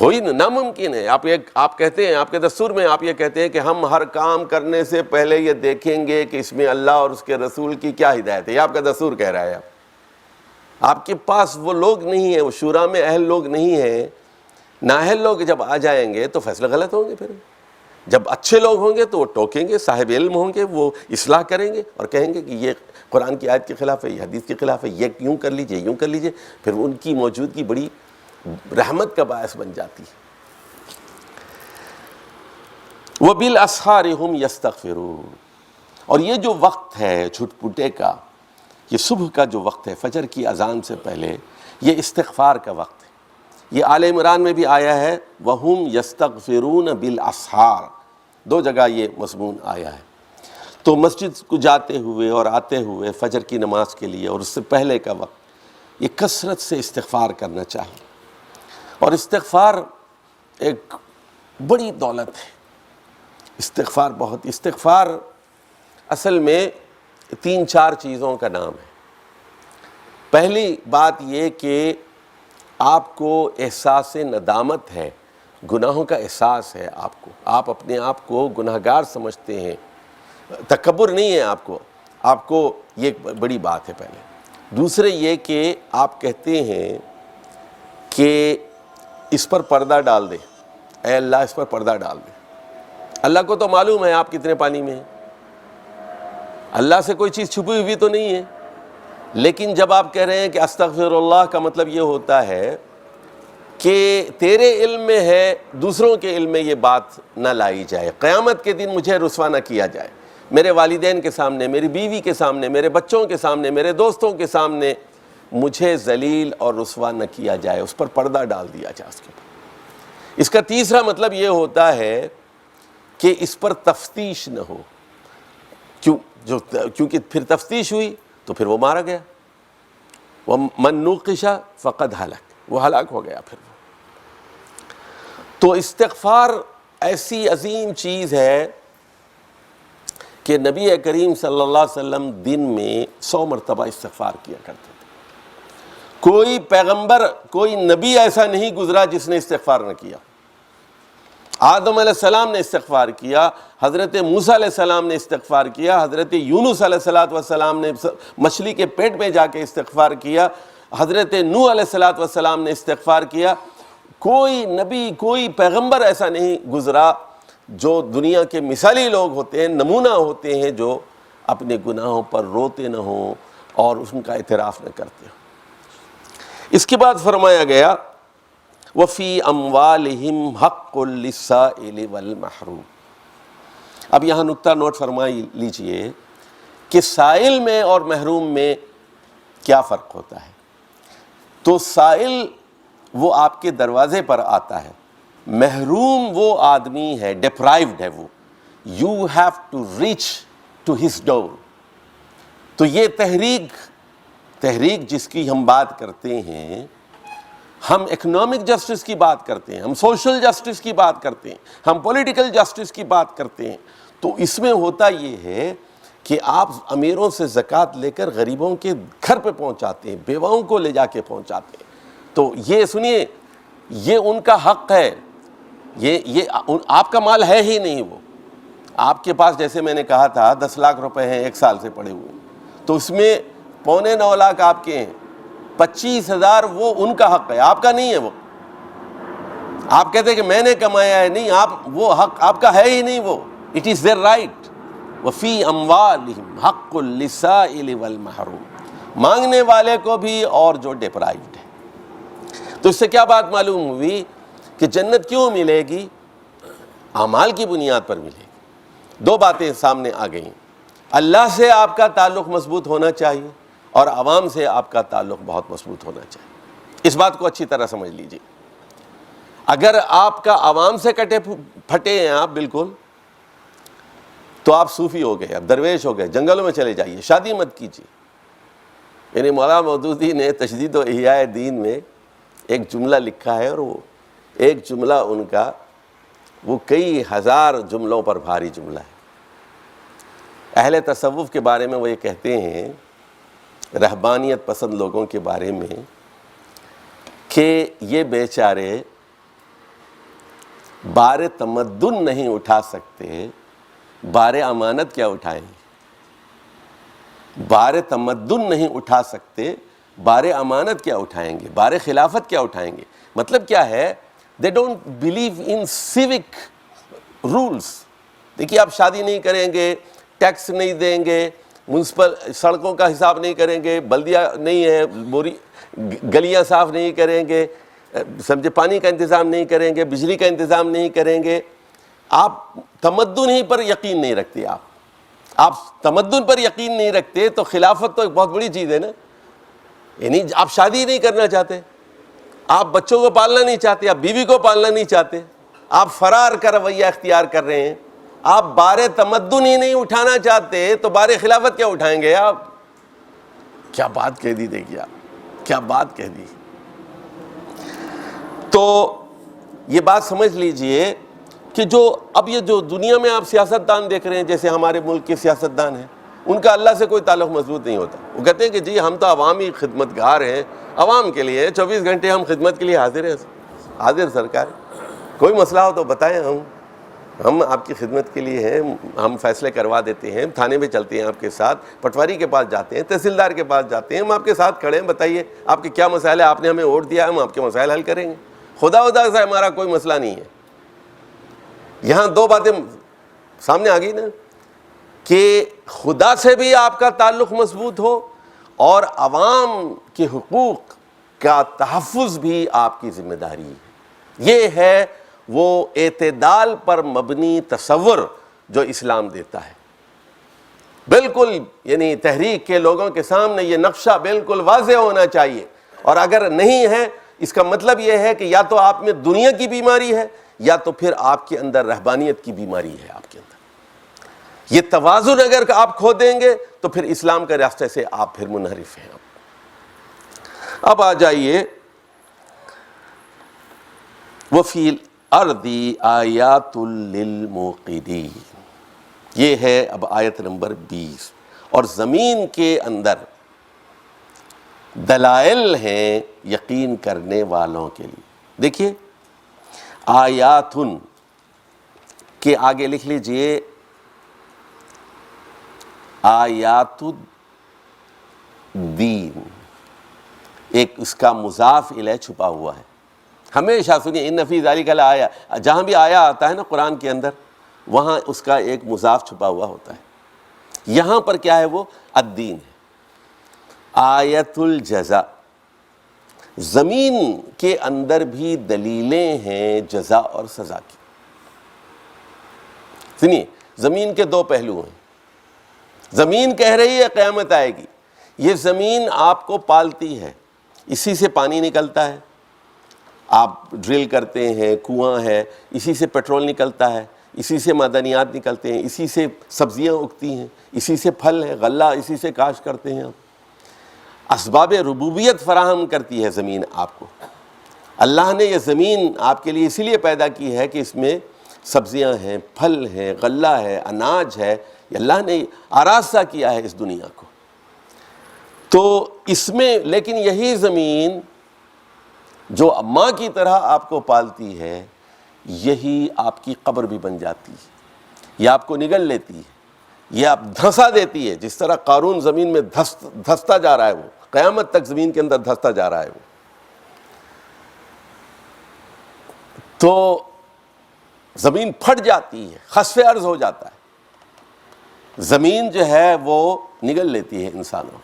ہوئی ناممکن ہے۔ آپ کہتے ہیں، آپ کے دستور میں آپ یہ کہتے ہیں کہ ہم ہر کام کرنے سے پہلے یہ دیکھیں گے کہ اس میں اللہ اور اس کے رسول کی کیا ہدایت ہے، یہ آپ کا دستور کہہ رہا ہے۔ آپ کے پاس وہ لوگ نہیں ہیں، وہ شورا میں اہل لوگ نہیں ہیں، نااہل لوگ جب آ جائیں گے تو فیصلے غلط ہوں گے، پھر جب اچھے لوگ ہوں گے تو وہ ٹوکیں گے، صاحب علم ہوں گے وہ اصلاح کریں گے اور کہیں گے کہ یہ قرآن کی آیت کے خلاف ہے، یہ حدیث کے خلاف ہے، یہ یوں کر لیجئے، یوں کر لیجئے، پھر ان کی موجودگی بڑی رحمت کا باعث بن جاتی ہے۔ وَبِالْأَسْحَارِ هُمْ يَسْتَغْفِرُونَ، اور یہ جو وقت ہے جھٹ پٹے کا، یہ صبح کا جو وقت ہے فجر کی اذان سے پہلے، یہ استغفار کا وقت ہے۔ یہ آل عمران میں بھی آیا ہے وَهُمْ يَسْتَغْفِرُونَ بِالْأَسْحَارِ، 2 جگہ یہ مضمون آیا ہے۔ تو مسجد کو جاتے ہوئے اور آتے ہوئے فجر کی نماز کے لیے اور اس سے پہلے کا وقت یہ کثرت سے استغفار کرنا چاہیے، اور استغفار ایک بڑی دولت ہے۔ استغفار اصل میں 3-4 چیزوں کا نام ہے۔ پہلی بات یہ کہ آپ کو احساس ندامت ہے، گناہوں کا احساس ہے، آپ اپنے آپ کو گناہگار سمجھتے ہیں، تکبر نہیں ہے آپ کو یہ بڑی بات ہے پہلے۔ دوسرے یہ کہ آپ کہتے ہیں کہ اس پر پردہ ڈال دے، اے اللہ اس پر پردہ ڈال دے۔ اللہ کو تو معلوم ہے آپ کتنے پانی میں ہیں، اللہ سے کوئی چیز چھپی ہوئی تو نہیں ہے، لیکن جب آپ کہہ رہے ہیں کہ استغفر اللہ کا مطلب یہ ہوتا ہے کہ تیرے علم میں ہے، دوسروں کے علم میں یہ بات نہ لائی جائے، قیامت کے دن مجھے رسوا نہ کیا جائے، میرے والدین کے سامنے، میری بیوی کے سامنے، میرے بچوں کے سامنے، میرے دوستوں کے سامنے مجھے ذلیل اور رسوا نہ کیا جائے، اس پر پردہ ڈال دیا جائے اس کے اوپر۔ اس کا تیسرا مطلب یہ ہوتا ہے کہ اس پر تفتیش نہ ہو، کیونکہ پھر تفتیش ہوئی تو پھر وہ مارا گیا، وَمَن نُوقِشَ فَقَدْ هَلَكَ، وہ ہلاک ہو گیا پھر۔ تو استغفار ایسی عظیم چیز ہے کہ نبی کریم صلی اللہ علیہ وسلم دن میں 100 مرتبہ استغفار کیا کرتے تھے۔ کوئی پیغمبر، کوئی نبی ایسا نہیں گزرا جس نے استغفار نہ کیا۔ آدم علیہ السلام نے استغفار کیا، حضرت موسیٰ علیہ السلام نے استغفار کیا، حضرت یونس علیہ السلام نے مچھلی کے پیٹ میں جا کے استغفار کیا، حضرت نوح علیہ السلام نے استغفار کیا۔ کوئی نبی، کوئی پیغمبر ایسا نہیں گزرا جو دنیا کے مثالی لوگ ہوتے ہیں، نمونہ ہوتے ہیں، جو اپنے گناہوں پر روتے نہ ہوں اور ان کا اعتراف نہ کرتے ہوں۔ اس کے بعد فرمایا گیا وَفِي أَمْوَالِهِمْ حَقٌّ لِلسَّائِلِ وَالْمَحْرُومِ۔ اب یہاں نکتہ نوٹ فرمائی لیجئے کہ سائل میں اور محروم میں کیا فرق ہوتا ہے۔ تو سائل وہ آپ کے دروازے پر آتا ہے، محروم وہ آدمی ہے، ڈیپرائیوڈ ہے وہ، you have to reach to his door. تو یہ تحریک جس کی ہم بات کرتے ہیں، ہم اکنامک جسٹس کی بات کرتے ہیں، ہم سوشل جسٹس کی بات کرتے ہیں، ہم پولیٹیکل جسٹس کی بات کرتے ہیں، تو اس میں ہوتا یہ ہے کہ آپ امیروں سے زکوٰۃ لے کر غریبوں کے گھر پہ پہنچاتے ہیں، بیواؤں کو لے جا کے پہنچاتے ہیں۔ تو یہ سنیے، یہ ان کا حق ہے، یہ آپ کا مال ہے ہی نہیں۔ وہ آپ کے پاس، جیسے میں نے کہا تھا، 10 لاکھ روپے ہیں 1 سال سے پڑے ہوئے، تو اس میں 8.25 لاکھ آپ کے ہیں، 25,000 وہ ان کا حق ہے، آپ کا نہیں ہے۔ وہ آپ کہتے ہیں کہ میں نے کمایا ہے، نہیں، وہ حق آپ کا ہے ہی نہیں۔ وہ اٹ از دیئر رائٹ۔ وفی اموالہم حق للسائل والمحروم، مانگنے والے کو بھی اور جو ڈیپرائیوڈ ہے۔ تو اس سے کیا بات معلوم ہوئی کہ جنت کیوں ملے گی؟ اعمال کی بنیاد پر ملے گی۔ 2 باتیں سامنے آ گئیں، اللہ سے آپ کا تعلق مضبوط ہونا چاہیے اور عوام سے آپ کا تعلق بہت مضبوط ہونا چاہیے۔ اس بات کو اچھی طرح سمجھ لیجیے۔ اگر آپ کا عوام سے کٹے پھٹے ہیں آپ بالکل، تو آپ صوفی ہو گئے، اب درویش ہو گئے، جنگلوں میں چلے جائیے، شادی مت کیجیے۔ یعنی مولانا مودودی نے تجدید و احیاء دین میں ایک جملہ لکھا ہے، اور وہ ایک جملہ ان کا وہ کئی ہزار جملوں پر بھاری جملہ ہے۔ اہل تصوف کے بارے میں وہ یہ کہتے ہیں، رہبانیت پسند لوگوں کے بارے میں، کہ یہ بیچارے بار تمدن نہیں اٹھا سکتے، بار امانت کیا اٹھائیں گے؟ بار تمدن نہیں اٹھا سکتے، بار امانت کیا اٹھائیں گے؟ بار خلافت کیا اٹھائیں گے؟ مطلب کیا ہے؟ they don't believe in civic rules۔ دیکھیے، آپ شادی نہیں کریں گے، ٹیکس نہیں دیں گے، میونسپل سڑکوں کا حساب نہیں کریں گے، بلدیہ نہیں ہے، گلیاں صاف نہیں کریں گے، سمجھے، پانی کا انتظام نہیں کریں گے، بجلی کا انتظام نہیں کریں گے، آپ تمدن ہی پر یقین نہیں رکھتے۔ آپ تمدن پر یقین نہیں رکھتے تو خلافت تو ایک بہت بڑی چیز ہے نا۔ یعنی آپ شادی نہیں کرنا چاہتے، آپ بچوں کو پالنا نہیں چاہتے، آپ بیوی کو پالنا نہیں چاہتے، آپ فرار کا رویہ اختیار کر رہے ہیں، آپ بار تمدن ہی نہیں اٹھانا چاہتے تو بار خلافت کیا اٹھائیں گے آپ؟ کیا بات کہہ دی، دیکھیے آپ کیا بات کہہ دی۔ تو یہ بات سمجھ لیجئے کہ اب یہ جو دنیا میں آپ سیاستدان دیکھ رہے ہیں، جیسے ہمارے ملک کے سیاستدان ہیں، ان کا اللہ سے کوئی تعلق مضبوط نہیں ہوتا۔ وہ کہتے ہیں کہ جی ہم تو عوامی خدمتگار ہیں، عوام کے لیے 24 گھنٹے ہم خدمت کے لیے حاضر ہیں، حاضر سرکار، کوئی مسئلہ ہو تو بتائیں، ہم آپ کی خدمت کے لیے ہیں، ہم فیصلے کروا دیتے ہیں، تھانے میں چلتے ہیں آپ کے ساتھ، پٹواری کے پاس جاتے ہیں، تحصیلدار کے پاس جاتے ہیں، ہم آپ کے ساتھ کھڑے ہیں، بتائیے آپ کے کیا مسائل ہیں، آپ نے ہمیں ووٹ دیا، ہم آپ کے مسائل حل کریں گے۔ خدا سے ہمارا کوئی مسئلہ نہیں ہے۔ یہاں 2 باتیں سامنے آ گئی نا، کہ خدا سے بھی آپ کا تعلق مضبوط ہو اور عوام کے حقوق کا تحفظ بھی آپ کی ذمہ داری ہے۔ یہ ہے وہ اعتدال پر مبنی تصور جو اسلام دیتا ہے۔ بالکل یعنی تحریک کے لوگوں کے سامنے یہ نقشہ بالکل واضح ہونا چاہیے، اور اگر نہیں ہے اس کا مطلب یہ ہے کہ یا تو آپ میں دنیا کی بیماری ہے یا تو پھر آپ کے اندر رہبانیت کی بیماری ہے آپ کے اندر۔ یہ توازن اگر آپ کھو دیں گے تو پھر اسلام کے راستے سے آپ پھر منحرف ہیں۔ اب آ جائیے وَفِي الْأَرْضِ آیَاتٌ لِلْمُوقِنِينَ، یہ ہے اب آیت نمبر 20، اور زمین کے اندر دلائل ہیں یقین کرنے والوں کے لیے۔ دیکھیے آیاتن کے آگے لکھ لیجئے آیات الدین، ایک اس کا مضاف الیہ چھپا ہوا ہے۔ ہمیشہ سنیے ان فی ذالک لآیہ، جہاں بھی آیا آتا ہے نا قرآن کے اندر وہاں اس کا ایک مضاف چھپا ہوا ہوتا ہے۔ یہاں پر کیا ہے وہ الدین ہے۔ آیت الجزا، زمین کے اندر بھی دلیلیں ہیں جزا اور سزا کی۔ سنیے زمین کے دو پہلو ہیں۔ زمین کہہ رہی ہے قیامت آئے گی، یہ زمین آپ کو پالتی ہے، اسی سے پانی نکلتا ہے، آپ ڈرل کرتے ہیں، کنواں ہے، اسی سے پیٹرول نکلتا ہے، اسی سے معدنیات نکلتے ہیں، اسی سے سبزیاں اگتی ہیں، اسی سے پھل ہے، غلہ اسی سے کاشت کرتے ہیں آپ۔ اسباب ربوبیت فراہم کرتی ہے زمین آپ کو۔ اللہ نے یہ زمین آپ کے لیے اسی لیے پیدا کی ہے کہ اس میں سبزیاں ہیں، پھل ہیں، غلہ ہے، اناج ہے، یہ اللہ نے آراستہ کیا ہے اس دنیا کو۔ تو اس میں لیکن یہی زمین جو ماں کی طرح آپ کو پالتی ہے، یہی آپ کی قبر بھی بن جاتی ہے، یہ آپ کو نگل لیتی ہے، یہ آپ دھنسا دیتی ہے۔ جس طرح قارون زمین میں دھستا جا رہا ہے، وہ قیامت تک زمین کے اندر دھستا جا رہا ہے وہ۔ تو زمین پھٹ جاتی ہے، خسف ارض ہو جاتا ہے، زمین جو ہے وہ نگل لیتی ہے انسانوں کو،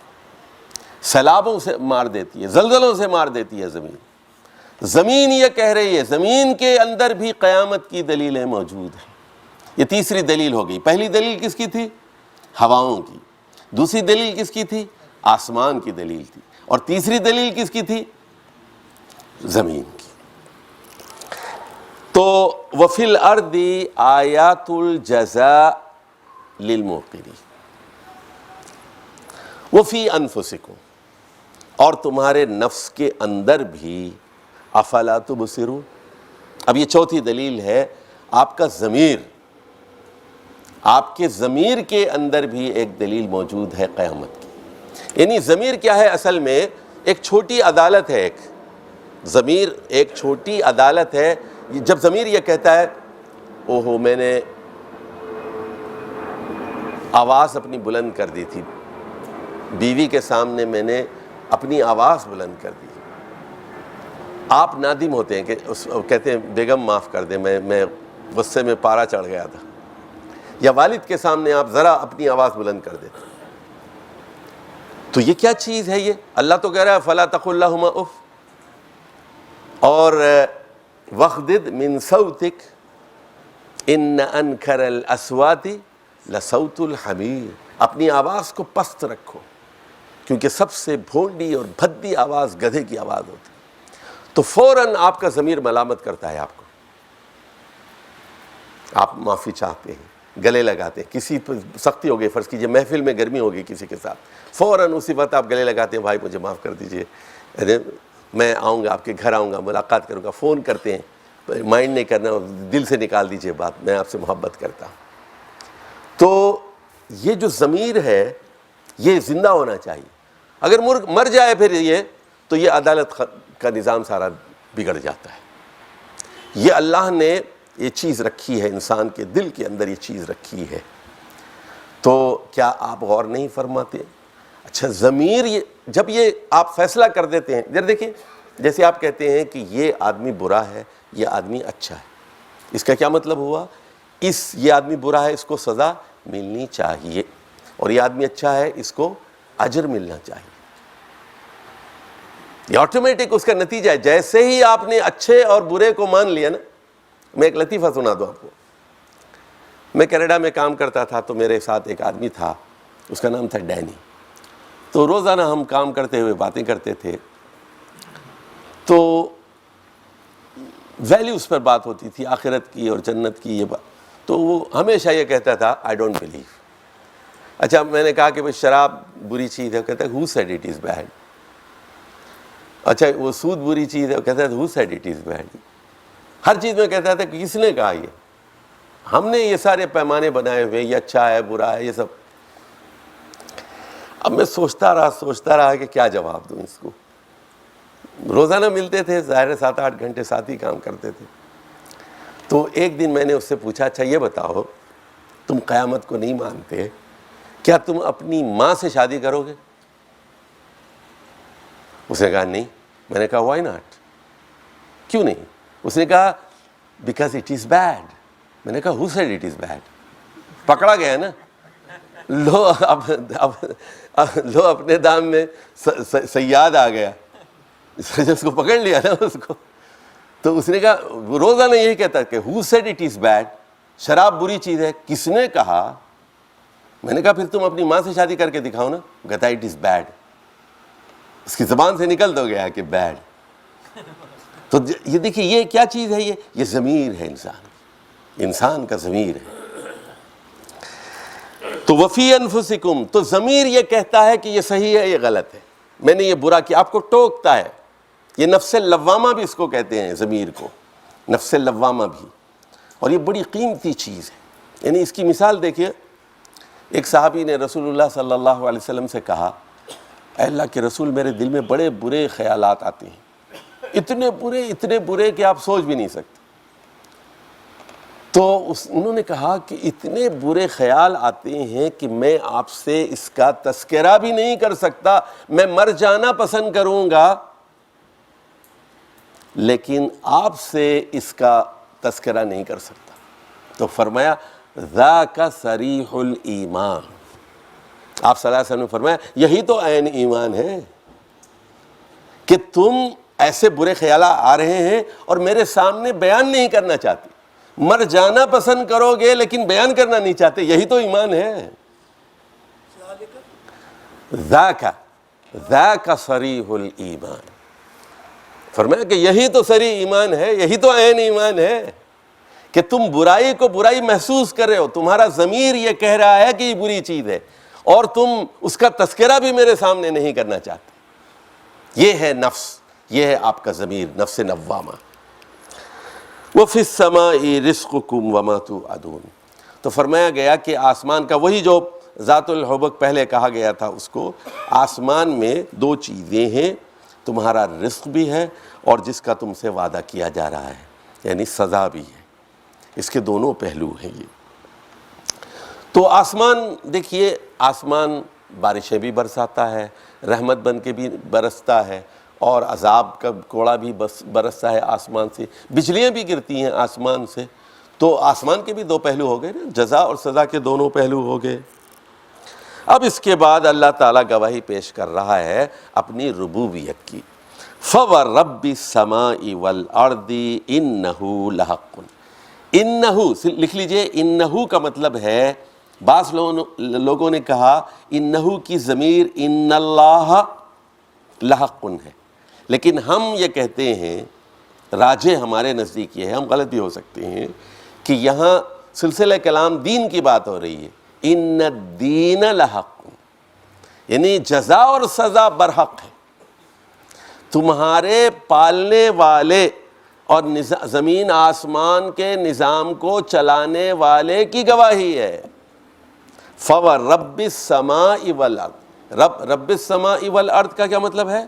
سیلابوں سے مار دیتی ہے، زلزلوں سے مار دیتی ہے زمین۔ زمین یہ کہہ رہی ہے، زمین کے اندر بھی قیامت کی دلیلیں موجود ہیں۔ یہ تیسری دلیل ہو گئی۔ پہلی دلیل کس کی تھی؟ ہواؤں کی۔ دوسری دلیل کس کی تھی؟ آسمان کی دلیل تھی۔ اور تیسری دلیل کس کی تھی؟ زمین کی۔ تو وَفِي الْأَرْضِ آیَاتُ الْجَزَاءِ لِلْمُوقِنِينَ وَفِي أَنفُسِكُمْ، اور تمہارے نفس کے اندر بھی افلا تبصرون۔ اب یہ چوتھی دلیل ہے، آپ کا ضمیر، آپ کے ضمیر کے اندر بھی ایک دلیل موجود ہے قیامت کی۔ یعنی ضمیر کیا ہے؟ اصل میں ایک چھوٹی عدالت ہے، ایک ضمیر ایک چھوٹی عدالت ہے۔ جب ضمیر یہ کہتا ہے اوہو میں نے آواز اپنی بلند کر دی تھی، بیوی کے سامنے میں نے اپنی آواز بلند کر دی، آپ نادم ہوتے ہیں کہ کہتے ہیں بیگم معاف کر دیں، میں غصے میں پارا چڑھ گیا تھا، یا والد کے سامنے آپ ذرا اپنی آواز بلند کر دیتے۔ تو یہ کیا چیز ہے؟ یہ اللہ تو کہہ رہا ہے فلا تقل لہما اف، اور وَاخْضِضْ مِنْ صَوْتِكَ إِنَّ أَنْكَرَ الْأَصْوَاتِ لَصَوْتُ الْحَمِيرِ، اپنی آواز کو پست رکھو، کیونکہ سب سے بھونڈی اور بھدی آواز گدھے کی آواز ہوتی ہے۔ تو فوراً آپ کا ضمیر ملامت کرتا ہے آپ کو، آپ معافی چاہتے ہیں، گلے لگاتے ہیں، کسی پر سختی ہو گئی، فرض کیجئے محفل میں گرمی ہو گئی کسی کے ساتھ، فوراً اسی وقت آپ گلے لگاتے ہیں، بھائی مجھے معاف کر دیجئے، میں آؤں گا، آپ کے گھر آؤں گا، ملاقات کروں گا، فون کرتے ہیں، مائنڈ نہیں کرنا، دل سے نکال دیجئے بات، میں آپ سے محبت کرتا ہوں۔ تو یہ جو ضمیر ہے یہ زندہ ہونا چاہیے۔ اگر مر جائے پھر یہ تو یہ عدالت کا نظام سارا بگڑ جاتا ہے۔ یہ اللہ نے یہ چیز رکھی ہے، انسان کے دل کے اندر یہ چیز رکھی ہے، تو کیا آپ غور نہیں فرماتے؟ اچھا ضمیر جب یہ آپ فیصلہ کر دیتے ہیں، ذرا دیکھیں، جیسے آپ کہتے ہیں کہ یہ آدمی برا ہے، یہ آدمی اچھا ہے، اس کا کیا مطلب ہوا؟ یہ آدمی برا ہے، اس کو سزا ملنی چاہیے، اور یہ آدمی اچھا ہے، اس کو اجر ملنا چاہیے. یہ آٹومیٹک اس کا نتیجہ ہے. جیسے ہی آپ نے اچھے اور برے کو مان لیا نا. میں ایک لطیفہ سنا دوں آپ کو. میں کینیڈا میں کام کرتا تھا تو میرے ساتھ ایک آدمی تھا، اس کا نام تھا ڈینی. تو روزانہ ہم کام کرتے ہوئے باتیں کرتے تھے، تو ویلیوز پر بات ہوتی تھی، آخرت کی اور جنت کی. یہ بات تو وہ ہمیشہ یہ کہتا تھا آئی ڈونٹ بلیو. اچھا میں نے کہا کہ بھئی شراب بری چیز ہے، وہ کہتا ہے who said it is bad. اچھا وہ سود بری چیز ہے، وہ کہتا ہے who said it is bad. ہر چیز میں کہتا تھا کہ کس نے کہا یہ؟ ہم نے یہ سارے پیمانے بنائے ہوئے، یہ اچھا ہے برا ہے یہ سب. اب میں سوچتا رہا کہ کیا جواب دوں اس کو. روزانہ ملتے تھے، ظاہر ہے 7-8 گھنٹے ساتھ ہی کام کرتے تھے. تو ایک دن میں نے اس سے پوچھا اچھا یہ بتاؤ تم قیامت کو نہیں مانتے، کیا تم اپنی ماں سے شادی کرو گے؟ اس نے کہا نہیں. میں نے کہا وائی ناٹ، کیوں نہیں؟ اس نے کہا بیکاز اٹ از بیڈ. میں نے کہا ہو سیڈ اٹ از بیڈ؟ پکڑا گیا نا. لو لو اپنے دام میں سیاد آ گیا، اس کو پکڑ لیا نا اس کو. تو اس نے کہا روزانہ یہی کہتا کہ ہو سیڈ اٹ از بیڈ، شراب بری چیز ہے، کس نے کہا؟ میں نے کہا پھر تم اپنی ماں سے شادی کر کے دکھاؤ نا. کہتا اٹ از بیڈ. اس کی زبان سے نکل دو گیا کہ بیڈ. تو یہ دیکھیے یہ کیا چیز ہے، یہ ضمیر ہے انسان کا ضمیر ہے. تو وفی انفسکم، تو ضمیر یہ کہتا ہے کہ یہ صحیح ہے یہ غلط ہے، میں نے یہ برا کیا، آپ کو ٹوکتا ہے. یہ نفس لوامہ بھی اس کو کہتے ہیں، ضمیر کو نفس لوامہ بھی. اور یہ بڑی قیمتی چیز ہے. یعنی اس کی مثال دیکھیے، ایک صحابی نے رسول اللہ صلی اللہ علیہ وسلم سے کہا اے اللہ کے رسول میرے دل میں بڑے برے خیالات آتے ہیں، اتنے برے کہ آپ سوچ بھی نہیں سکتے. تو انہوں نے کہا کہ اتنے برے خیال آتے ہیں کہ میں آپ سے اس کا تذکرہ بھی نہیں کر سکتا، میں مر جانا پسند کروں گا لیکن آپ سے اس کا تذکرہ نہیں کر سکتا. تو فرمایا ذاک صریح الایمان. آپ صلی اللہ علیہ وسلم نے فرمایا یہی تو عین ایمان ہے کہ تم ایسے برے خیالات آ رہے ہیں اور میرے سامنے بیان نہیں کرنا چاہتے، مر جانا پسند کرو گے لیکن بیان کرنا نہیں چاہتے، یہی تو ایمان ہے. ذاک صریح الایمان. فرمایا کہ یہی تو صریح ایمان ہے، یہی تو عین ایمان ہے کہ تم برائی کو برائی محسوس کر رہے ہو، تمہارا ضمیر یہ کہہ رہا ہے کہ یہ بری چیز ہے اور تم اس کا تذکرہ بھی میرے سامنے نہیں کرنا چاہتے. یہ ہے نفس، یہ ہے آپ کا ضمیر، نفس لوامہ. وَفِي السَّمَاءِ رِزْقُكُمْ وَمَا تُوعَدُونَ. تو فرمایا گیا کہ آسمان کا وہی جو ذات الحبک پہلے کہا گیا تھا اس کو، آسمان میں 2 چیزیں ہیں، تمہارا رزق بھی ہے اور جس کا تم سے وعدہ کیا جا رہا ہے یعنی سزا بھی ہے. اس کے دونوں پہلو ہیں یہ. تو آسمان دیکھیے، آسمان بارشیں بھی برساتا ہے، رحمت بن کے بھی برستا ہے اور عذاب کا کوڑا بھی برستا ہے آسمان سے، بجلیاں بھی گرتی ہیں آسمان سے. تو آسمان کے بھی 2 پہلو ہو گئے نا، جزا اور سزا کے دونوں پہلو ہو گئے. اب اس کے بعد اللہ تعالیٰ گواہی پیش کر رہا ہے اپنی ربوبیت کی. فَوَرَبِّ السَّمَاءِ وَالْأَرْضِ إِنَّهُ لَحَقٌّ. انہو لکھ لیجئے. انہو کا مطلب ہے، بعض لوگوں نے کہا انہو کی ضمیر ان اللہ لحق ہے، لیکن ہم یہ کہتے ہیں، راجح ہمارے نزدیک یہ ہے، ہم غلط بھی ہو سکتے ہیں، کہ یہاں سلسلہ کلام دین کی بات ہو رہی ہے. ان الدین لحق، یعنی جزا اور سزا برحق ہے. تمہارے پالنے والے اور زمین آسمان کے نظام کو چلانے والے کی گواہی ہے. فَوَرَبِّ السَّمَاءِ وَالْأَرْضِ. رب السماء والارض کا کیا مطلب ہے؟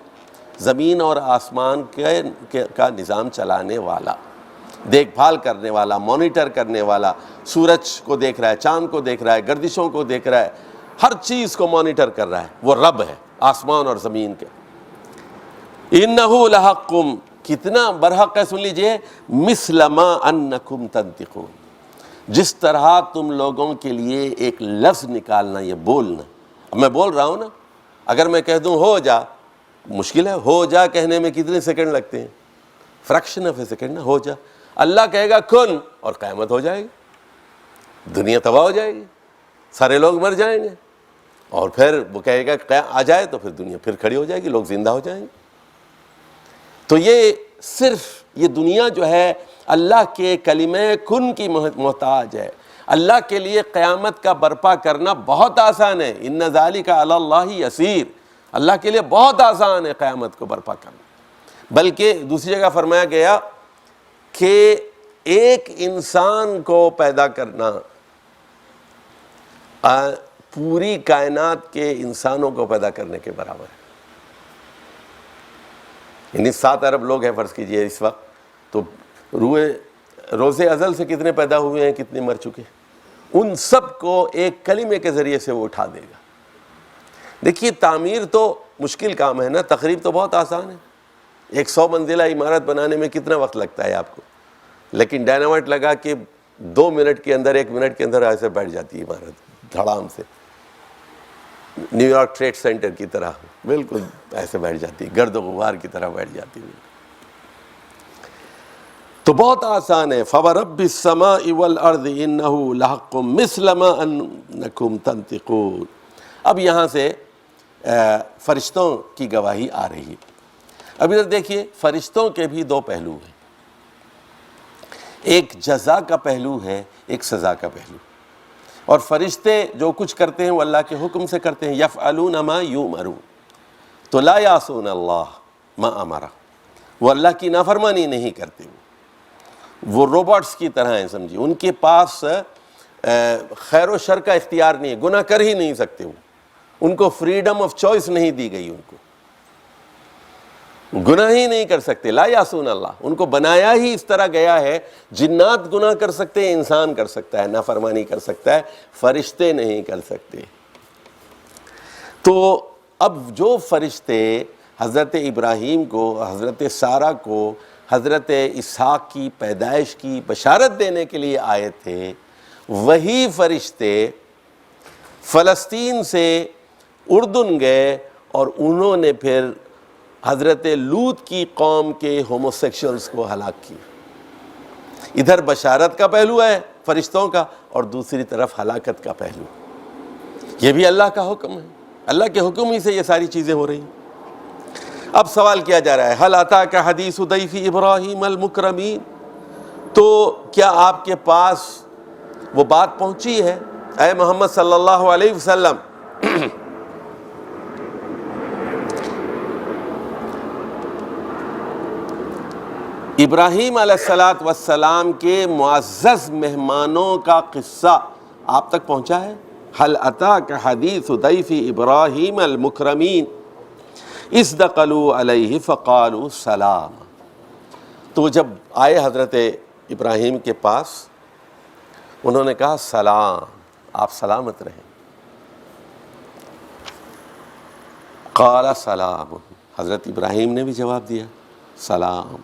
زمین اور آسمان کا نظام چلانے والا، دیکھ بھال کرنے والا، مانیٹر کرنے والا. سورج کو دیکھ رہا ہے، چاند کو دیکھ رہا ہے، گردشوں کو دیکھ رہا ہے، ہر چیز کو مانیٹر کر رہا ہے، وہ رب ہے آسمان اور زمین کے. اِنَّهُ لَحَقٌّ، کتنا برحق ہے سن لیجئے. مِثْلَ مَا أَنَّكُمْ تَنْطِقُونَ، جس طرح تم لوگوں کے لیے ایک لفظ نکالنا، یہ بولنا، اب میں بول رہا ہوں نا، اگر میں کہہ دوں ہو جا، مشکل ہے، ہو جا کہنے میں کتنے سیکنڈ لگتے ہیں، فریکشن آف اے سیکنڈ نا، ہو جا۔ اللہ کہے گا کن اور قیامت ہو جائے گی، دنیا تباہ ہو جائے گی، سارے لوگ مر جائیں گے، اور پھر وہ کہے گا آ جائے تو پھر دنیا پھر کھڑی ہو جائے گی، لوگ زندہ ہو جائیں گے۔ تو یہ صرف یہ دنیا جو ہے اللہ کے کلمہ کن کی محتاج ہے۔ اللہ کے لیے قیامت کا برپا کرنا بہت آسان ہے، ان ذالک علی اللہ یسیر، اللہ کے لیے بہت آسان ہے قیامت کو برپا کرنا۔ بلکہ دوسری جگہ فرمایا گیا کہ ایک انسان کو پیدا کرنا پوری کائنات کے انسانوں کو پیدا کرنے کے برابر ہے۔ یعنی 7 ارب لوگ ہیں فرض کیجئے اس وقت، تو روز ازل سے کتنے پیدا ہوئے ہیں، کتنے مر چکے ہیں، ان سب کو ایک کلمے کے ذریعے سے وہ اٹھا دے گا۔ دیکھیے تعمیر تو مشکل کام ہے نا، تخریب تو بہت آسان ہے۔ ایک 100 منزلہ عمارت بنانے میں کتنا وقت لگتا ہے آپ کو، لیکن ڈائنامائٹ لگا کے 2 منٹ کے اندر، 1 منٹ کے اندر ایسے بیٹھ جاتی ہے عمارت دھڑام سے، نیو یارک ٹریڈ سینٹر کی طرح بالکل ایسے بیٹھ جاتی ہے، گرد و غبار کی طرح بیٹھ جاتی ہے۔ تو بہت آسان ہے۔ فَوَرَبِّ السَّمَاءِ وَالْأَرْضِ إِنَّهُ لَحَقٌّ مِثْلَ مَا أَنَّكُمْ تَنطِقُونَ۔ اب یہاں سے فرشتوں کی گواہی آ رہی ہے۔ اب ادھر دیکھیے، فرشتوں کے بھی 2 پہلو ہیں، ایک جزا کا پہلو ہے، ایک سزا کا پہلو۔ اور فرشتے جو کچھ کرتے ہیں وہ اللہ کے حکم سے کرتے ہیں، یفعلون ما یؤمرون، تو لا یعصون اللہ ما امر، وہ اللہ کی نافرمانی نہیں کرتے، وہ روبوٹس کی طرح ہیں، سمجھیے، ان کے پاس خیر و شر کا اختیار نہیں ہے، گناہ کر ہی نہیں سکتے، وہ ان کو فریڈم آف چوائس نہیں دی گئی، ان کو گناہ ہی نہیں کر سکتے، لا یعصون اللہ، ان کو بنایا ہی اس طرح گیا ہے، جنات گناہ کر سکتے ہیں، انسان کر سکتا ہے، نافرمانی کر سکتا ہے، فرشتے نہیں کر سکتے۔ تو اب جو فرشتے حضرت ابراہیم کو، حضرت سارہ کو، حضرت اسحاق کی پیدائش کی بشارت دینے کے لیے آئے تھے، وہی فرشتے فلسطین سے اردن گئے اور انہوں نے پھر حضرت لوط کی قوم کے ہوموسیکشولز کو ہلاک کیا۔ ادھر بشارت کا پہلو ہے فرشتوں کا، اور دوسری طرف ہلاکت کا پہلو۔ یہ بھی اللہ کا حکم ہے، اللہ کے حکم ہی سے یہ ساری چیزیں ہو رہی ہیں۔ اب سوال کیا جا رہا ہے، هل اتاک حدیث ضیف ابراہیم المکرمین، تو کیا آپ کے پاس وہ بات پہنچی ہے اے محمد صلی اللہ علیہ وسلم ابراہیم علیہ السلام کے معزز مہمانوں کا قصہ آپ تک پہنچا ہے؟ هل اتاک حدیث ضیف ابراہیم المکرمین اذ دخلوا علیہ فقالوا سلام، تو جب آئے حضرت ابراہیم کے پاس انہوں نے کہا سلام، آپ سلامت رہیں۔ قال سلام، حضرت ابراہیم نے بھی جواب دیا سلام۔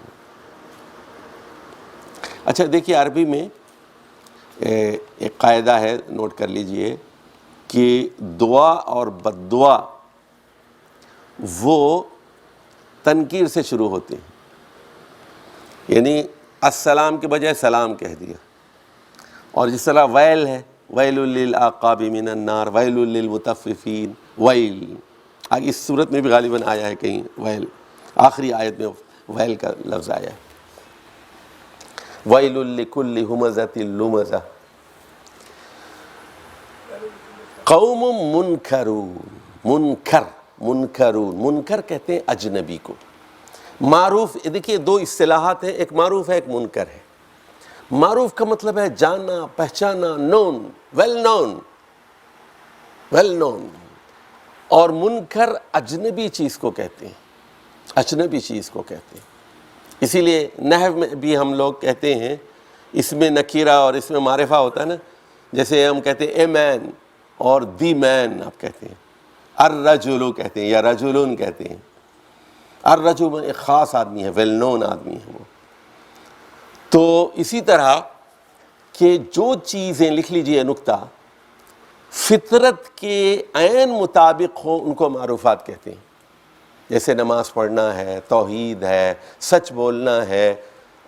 اچھا دیکھیے، عربی میں ایک قاعدہ ہے، نوٹ کر لیجئے، کہ دعا اور بد دعا وہ تنکیر سے شروع ہوتے ہیں، یعنی السلام کے بجائے سلام کہہ دیا، اور جس طرح ویل ہے، ویل للعقاب من النار، ویل للمطففین، ویل، اس صورت میں بھی غالباً آیا ہے کہیں ویل، آخری آیت میں ویل کا لفظ آیا ہے، ویل لکل ہمزۃ لمزہ، قوم منکرون، منکر کہتے ہیں اجنبی کو، معروف، دیکھیے 2 اصطلاحات ہیں، ایک معروف ہے، ایک منکر ہے۔ معروف کا مطلب ہے جانا، پہچانا، نون، ویل نون، اور منکر اجنبی چیز کو کہتے ہیں، اجنبی چیز کو کہتے ہیں۔ اسی لیے نحو میں بھی ہم لوگ کہتے ہیں، اس میں نکیرہ اور اس میں معرفہ ہوتا ہے نا، جیسے ہم کہتے ہیں اے مین اور دی مین، آپ کہتے ہیں الرجل کہتے ہیں یا رجلون کہتے ہیں، الرجل ایک خاص آدمی ہے، ویل نون آدمی ہے وہ۔ تو اسی طرح کہ جو چیزیں، لکھ لیجئے نکتہ، فطرت کے عین مطابق ہوں ان کو معروفات کہتے ہیں. جیسے نماز پڑھنا ہے، توحید ہے، سچ بولنا ہے،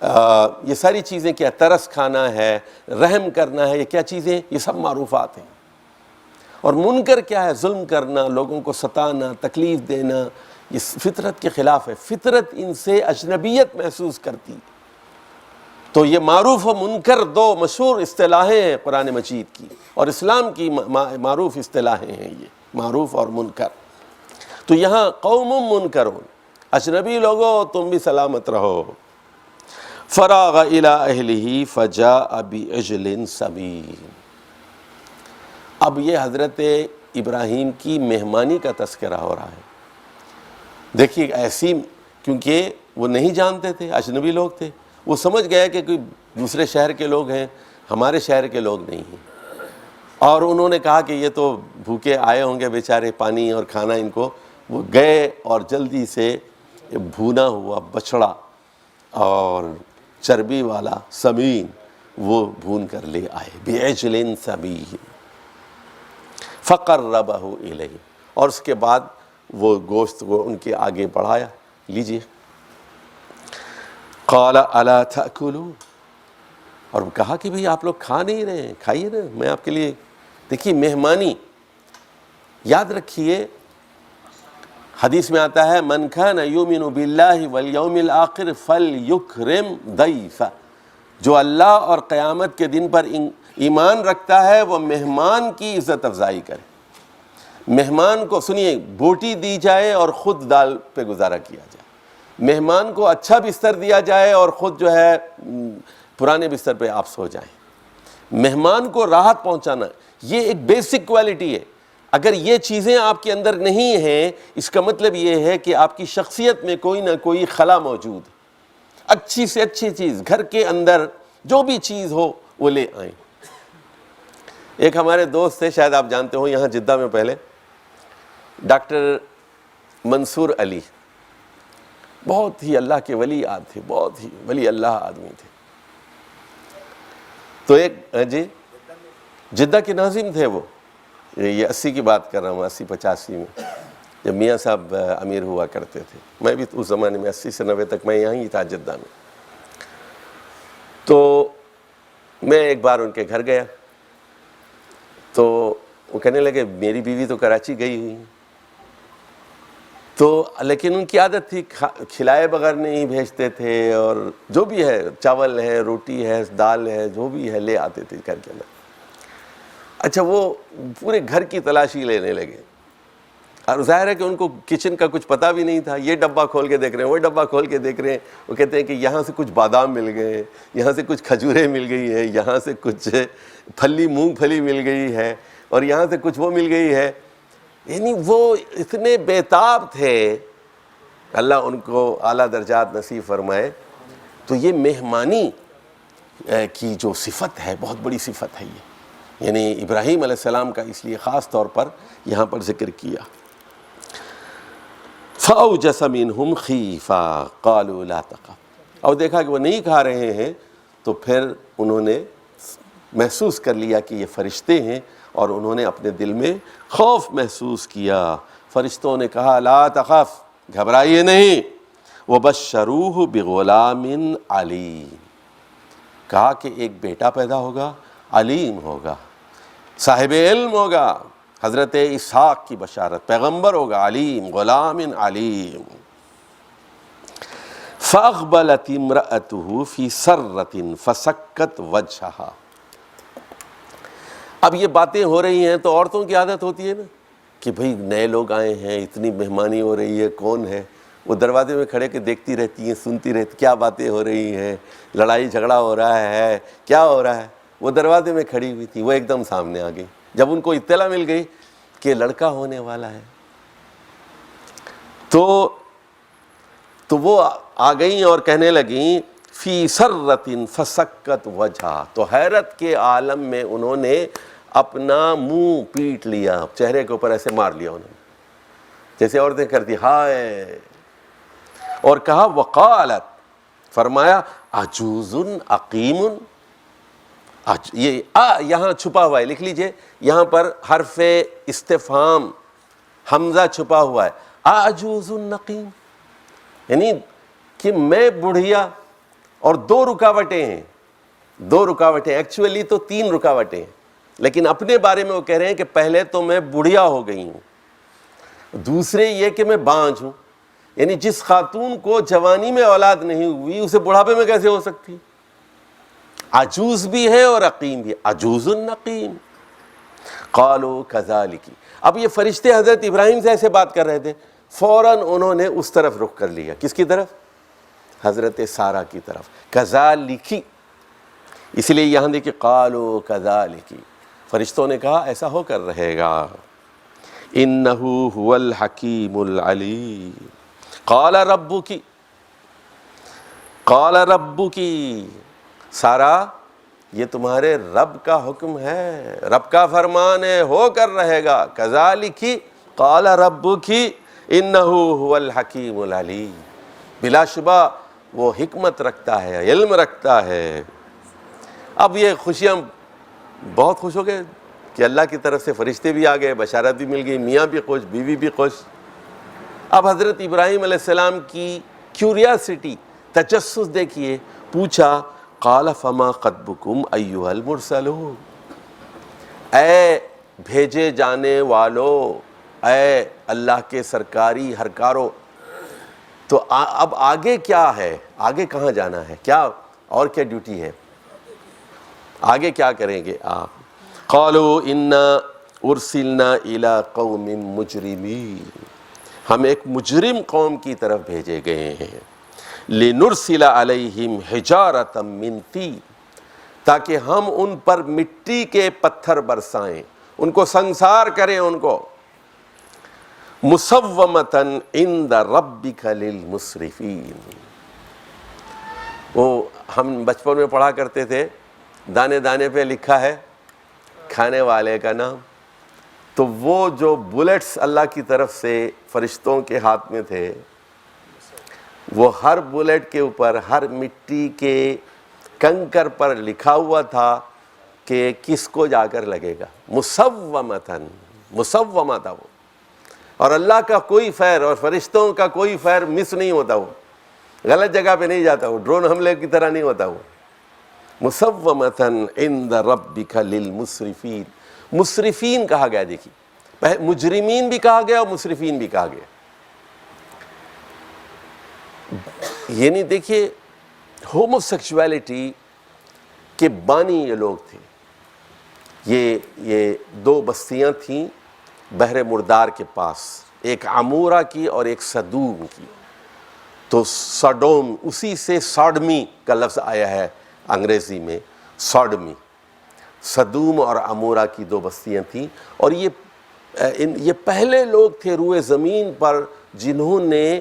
یہ ساری چیزیں کیا، ترس کھانا ہے، رحم کرنا ہے، یہ کیا چیزیں، یہ سب معروفات ہیں. اور منکر کیا ہے، ظلم کرنا، لوگوں کو ستانا، تکلیف دینا، یہ فطرت کے خلاف ہے. فطرت ان سے اجنبیت محسوس کرتی. تو یہ معروف و منکر دو مشہور اصطلاحیں ہیں قرآن مجید کی، اور اسلام کی معروف اصطلاحیں ہیں یہ، معروف اور منکر. تو یہاں قوم منکرون، اجنبی لوگوں تم بھی سلامت رہو. فراغ الی اہلہ فجاء بعجل سمین. اب یہ حضرت ابراہیم کی مہمانی کا تذکرہ ہو رہا ہے. دیکھیے ایسی، کیونکہ وہ نہیں جانتے تھے، اجنبی لوگ تھے، وہ سمجھ گئے کہ کوئی دوسرے شہر کے لوگ ہیں، ہمارے شہر کے لوگ نہیں ہیں. اور انہوں نے کہا کہ یہ تو بھوکے آئے ہوں گے بیچارے، پانی اور کھانا ان کو. وہ گئے اور جلدی سے بھونا ہوا بچڑا اور چربی والا سمین وہ بھون کر لے آئے. بعجل سمین فقربہ الیہ، اور اس کے بعد وہ گوشت کو ان کے آگے بڑھایا. لیجئے. قال الا تأکلون، اور کہا کہ بھئی آپ لوگ کھا نہیں رہے ہیں، کھائیے نا، میں آپ کے لیے. دیکھیے مہمانی، یاد رکھیے حدیث میں آتا ہے من کان یؤمن باللہ والیوم الآخر فلیکرم ضیفہ. جو اللہ اور قیامت کے دن پر ایمان رکھتا ہے وہ مہمان کی عزت افزائی کرے. مہمان کو، سنیے، بوٹی دی جائے اور خود دال پہ گزارا کیا جائے. مہمان کو اچھا بستر دیا جائے اور خود جو ہے پرانے بستر پہ آپ سو جائیں. مہمان کو راحت پہنچانا یہ ایک بیسک کوالٹی ہے. اگر یہ چیزیں آپ کے اندر نہیں ہیں، اس کا مطلب یہ ہے کہ آپ کی شخصیت میں کوئی نہ کوئی خلا موجود ہے. اچھی سے اچھی چیز گھر کے اندر جو بھی چیز ہو وہ لے آئیں. ایک ہمارے دوست تھے، شاید آپ جانتے ہو، یہاں جدہ میں پہلے، ڈاکٹر منصور علی، بہت ہی اللہ کے ولی تھے، بہت ہی ولی اللہ آدمی تھے. تو ایک جی جدہ کے ناظم تھے وہ، یہ 80 کی بات کر رہا ہوں، 80-85 میں جب میاں صاحب امیر ہوا کرتے تھے. میں بھی اس زمانے میں 80 سے 90 تک میں یہاں ہی تھا جدہ میں. تو میں ایک بار ان کے گھر گیا تو وہ کہنے لگے میری بیوی تو کراچی گئی ہوئی ہے، تو لیکن ان کی عادت تھی کھلائے بغیر نہیں بھیجتے تھے، اور جو بھی ہے چاول ہے، روٹی ہے، دال ہے، جو بھی ہے لے آتے تھے گھر کے اندر. اچھا وہ پورے گھر کی تلاشی لینے لگے، اور ظاہر ہے کہ ان کو کچن کا کچھ پتہ بھی نہیں تھا. یہ ڈبہ کھول کے دیکھ رہے ہیں، وہ ڈبہ کھول کے دیکھ رہے ہیں. وہ کہتے ہیں کہ یہاں سے کچھ بادام مل گئے، یہاں سے کچھ کھجوریں مل گئی ہے، یہاں سے کچھ پھلی مونگ پھلی مل گئی ہے، اور یہاں سے کچھ وہ مل گئی ہے. یعنی وہ اتنے بیتاب تھے، اللہ ان کو اعلیٰ درجات نصیب فرمائے. تو یہ مہمانی کی جو صفت ہے بہت بڑی صفت ہے یہ، یعنی ابراہیم علیہ السلام کا اس لیے خاص طور پر یہاں پر ذکر کیا. فَأَوْجَسَ مِنْهُمْ خِيفَةً قَالُوا لَا تَخَفْ. اور دیکھا کہ وہ نہیں کھا رہے ہیں تو پھر انہوں نے محسوس کر لیا کہ یہ فرشتے ہیں، اور انہوں نے اپنے دل میں خوف محسوس کیا. فرشتوں نے کہا لا تخف، گھبرائیے نہیں. وَبَشَّرُوهُ بِغُلَامٍ عَلِيمٍ، کہا کہ ایک بیٹا پیدا ہوگا، علیم ہوگا، صاحب علم ہوگا. حضرت اسحاق کی بشارت، پیغمبر ہوگا، علیم، غلام علیم. فَأَقْبَلَتِ امْرَأَتُهُ فِي سَرَّةٍ فَسَكَّتْ وَجْهَهَا. اب یہ باتیں ہو رہی ہیں تو عورتوں کی عادت ہوتی ہے نا کہ بھئی نئے لوگ آئے ہیں، اتنی مہمانی ہو رہی ہے، کون ہے. وہ دروازے میں کھڑے کے دیکھتی رہتی ہیں، سنتی رہتی کیا باتیں ہو رہی ہیں، لڑائی جھگڑا ہو رہا ہے، کیا ہو رہا ہے. وہ دروازے میں کھڑی ہوئی تھی، وہ ایک دم سامنے آ گئی. جب ان کو اطلاع مل گئی کہ لڑکا ہونے والا ہے تو وہ آ گئیں اور کہنے لگیں فی سرۃ فسکت وجہا. تو حیرت کے عالم میں انہوں نے اپنا منہ پیٹ لیا، چہرے کے اوپر ایسے مار لیا انہوں نے، جیسے عورتیں کرتی ہائے. اور کہا وقالت، فرمایا عجوز عقیم، یہ یہاں چھپا ہوا ہے، لکھ لیجئے، یہاں پر حرف استفہام حمزہ چھپا ہوا ہے، اعجوز نقیم، یعنی کہ میں بڑھیا، اور دو رکاوٹیں ہیں، دو رکاوٹیں، ایکچولی تو تین رکاوٹیں ہیں، لیکن اپنے بارے میں وہ کہہ رہے ہیں کہ پہلے تو میں بڑھیا ہو گئی ہوں، دوسرے یہ کہ میں بانجھ ہوں، یعنی جس خاتون کو جوانی میں اولاد نہیں ہوئی اسے بڑھاپے میں کیسے ہو سکتی؟ عجوز بھی ہے اور عقیم بھی، عجوز النقیم۔ قالوا کذالک، اب یہ فرشتے حضرت ابراہیم سے ایسے بات کر رہے تھے، فوراً انہوں نے اس طرف رخ کر لیا، کس کی طرف؟ حضرت سارہ کی طرف، کذالک، اس لیے یہاں دیکھیں قالوا کذالک، فرشتوں نے کہا ایسا ہو کر رہے گا، انہ هو الحکیم العلیم، قال ربک، قال ربک، سارا یہ تمہارے رب کا حکم ہے، رب کا فرمان ہے، ہو کر رہے گا، کذالک قال ربک انہ هو الحکیم العلیم، بلا شبہ وہ حکمت رکھتا ہے، علم رکھتا ہے۔ اب یہ خوشیاں، بہت خوش ہو گئے کہ اللہ کی طرف سے فرشتے بھی آ گئے، بشارت بھی مل گئی، میاں بھی خوش، بیوی بھی خوش۔ اب حضرت ابراہیم علیہ السلام کی کیوریاسٹی، تجسس دیکھیے، پوچھا قال فما خطبکم ایھا المرسلون، اے بھیجے جانے والو، اے اللہ کے سرکاری ہرکارو، تو اب آگے کیا ہے؟ آگے کہاں جانا ہے؟ کیا اور کیا ڈیوٹی ہے؟ آگے کیا کریں گے آپ؟ قالوا انا ارسلنا الی قوم مجرمین، ہم ایک مجرم قوم کی طرف بھیجے گئے ہیں، لنرسل علیہم حجارۃ من طین، تاکہ ہم ان پر مٹی کے پتھر برسائیں، ان کو سنسار کریں، ان کو مصومۃ عند ربک للمسرفین۔ وہ ہم بچپن میں پڑھا کرتے تھے، دانے دانے پہ لکھا ہے کھانے والے کا نام، تو وہ جو بلٹس اللہ کی طرف سے فرشتوں کے ہاتھ میں تھے، وہ ہر بلٹ کے اوپر، ہر مٹی کے کنکر پر لکھا ہوا تھا کہ کس کو جا کر لگے گا، مصومتاً، مصومہ تھا وہ، اور اللہ کا کوئی فیر اور فرشتوں کا کوئی فیر مس نہیں ہوتا، وہ غلط جگہ پہ نہیں جاتا، وہ ڈرون حملے کی طرح نہیں ہوتا، وہ مصومتاً عند ربک للمسرفین، مسرفین کہا گیا، دیکھیے مجرمین بھی کہا گیا اور مسرفین بھی کہا گیا، یعنی دیکھیے ہومو سیکشولیٹی کے بانی یہ لوگ تھے، یہ دو بستیاں تھیں بحر مردار کے پاس، ایک عمورہ کی اور ایک سدوم کی، تو سڈوم، اسی سے ساڈمی کا لفظ آیا ہے انگریزی میں، ساڈمی، سدوم اور عمورہ کی دو بستیاں تھیں، اور یہ پہلے لوگ تھے روئے زمین پر جنہوں نے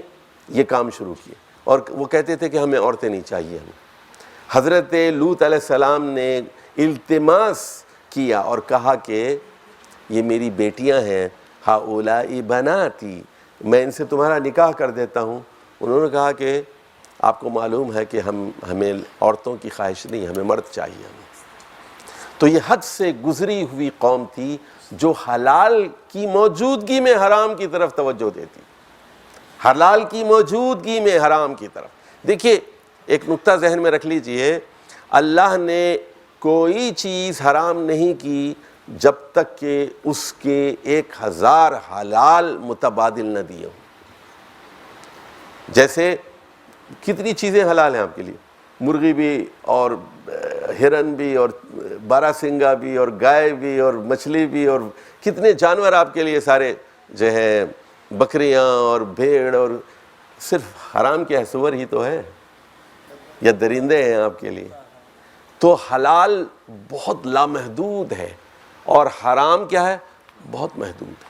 یہ کام شروع کیے، اور وہ کہتے تھے کہ ہمیں عورتیں نہیں چاہیے۔ ہمیں حضرت لوط علیہ السلام نے التماس کیا اور کہا کہ یہ میری بیٹیاں ہیں، ہؤلاء بناتی، میں ان سے تمہارا نکاح کر دیتا ہوں۔ انہوں نے کہا کہ آپ کو معلوم ہے کہ ہمیں عورتوں کی خواہش نہیں، ہمیں مرد چاہیے ہمیں۔ تو یہ حد سے گزری ہوئی قوم تھی جو حلال کی موجودگی میں حرام کی طرف توجہ دیتی، حلال کی موجودگی میں حرام کی طرف۔ دیکھیے ایک نقطہ ذہن میں رکھ لیجئے، اللہ نے کوئی چیز حرام نہیں کی جب تک کہ اس کے 1000 حلال متبادل نہ دیے ہوں۔ جیسے کتنی چیزیں حلال ہیں آپ کے لیے، مرغی بھی اور ہرن بھی اور باراسنگا بھی اور گائے بھی اور مچھلی بھی، اور کتنے جانور آپ کے لیے سارے جو ہے، بکریاں اور بھیڑ، اور صرف حرام کے سور ہی تو ہے یا درندے ہیں آپ کے لیے۔ تو حلال بہت لامحدود ہے اور حرام کیا ہے؟ بہت محدود ہے۔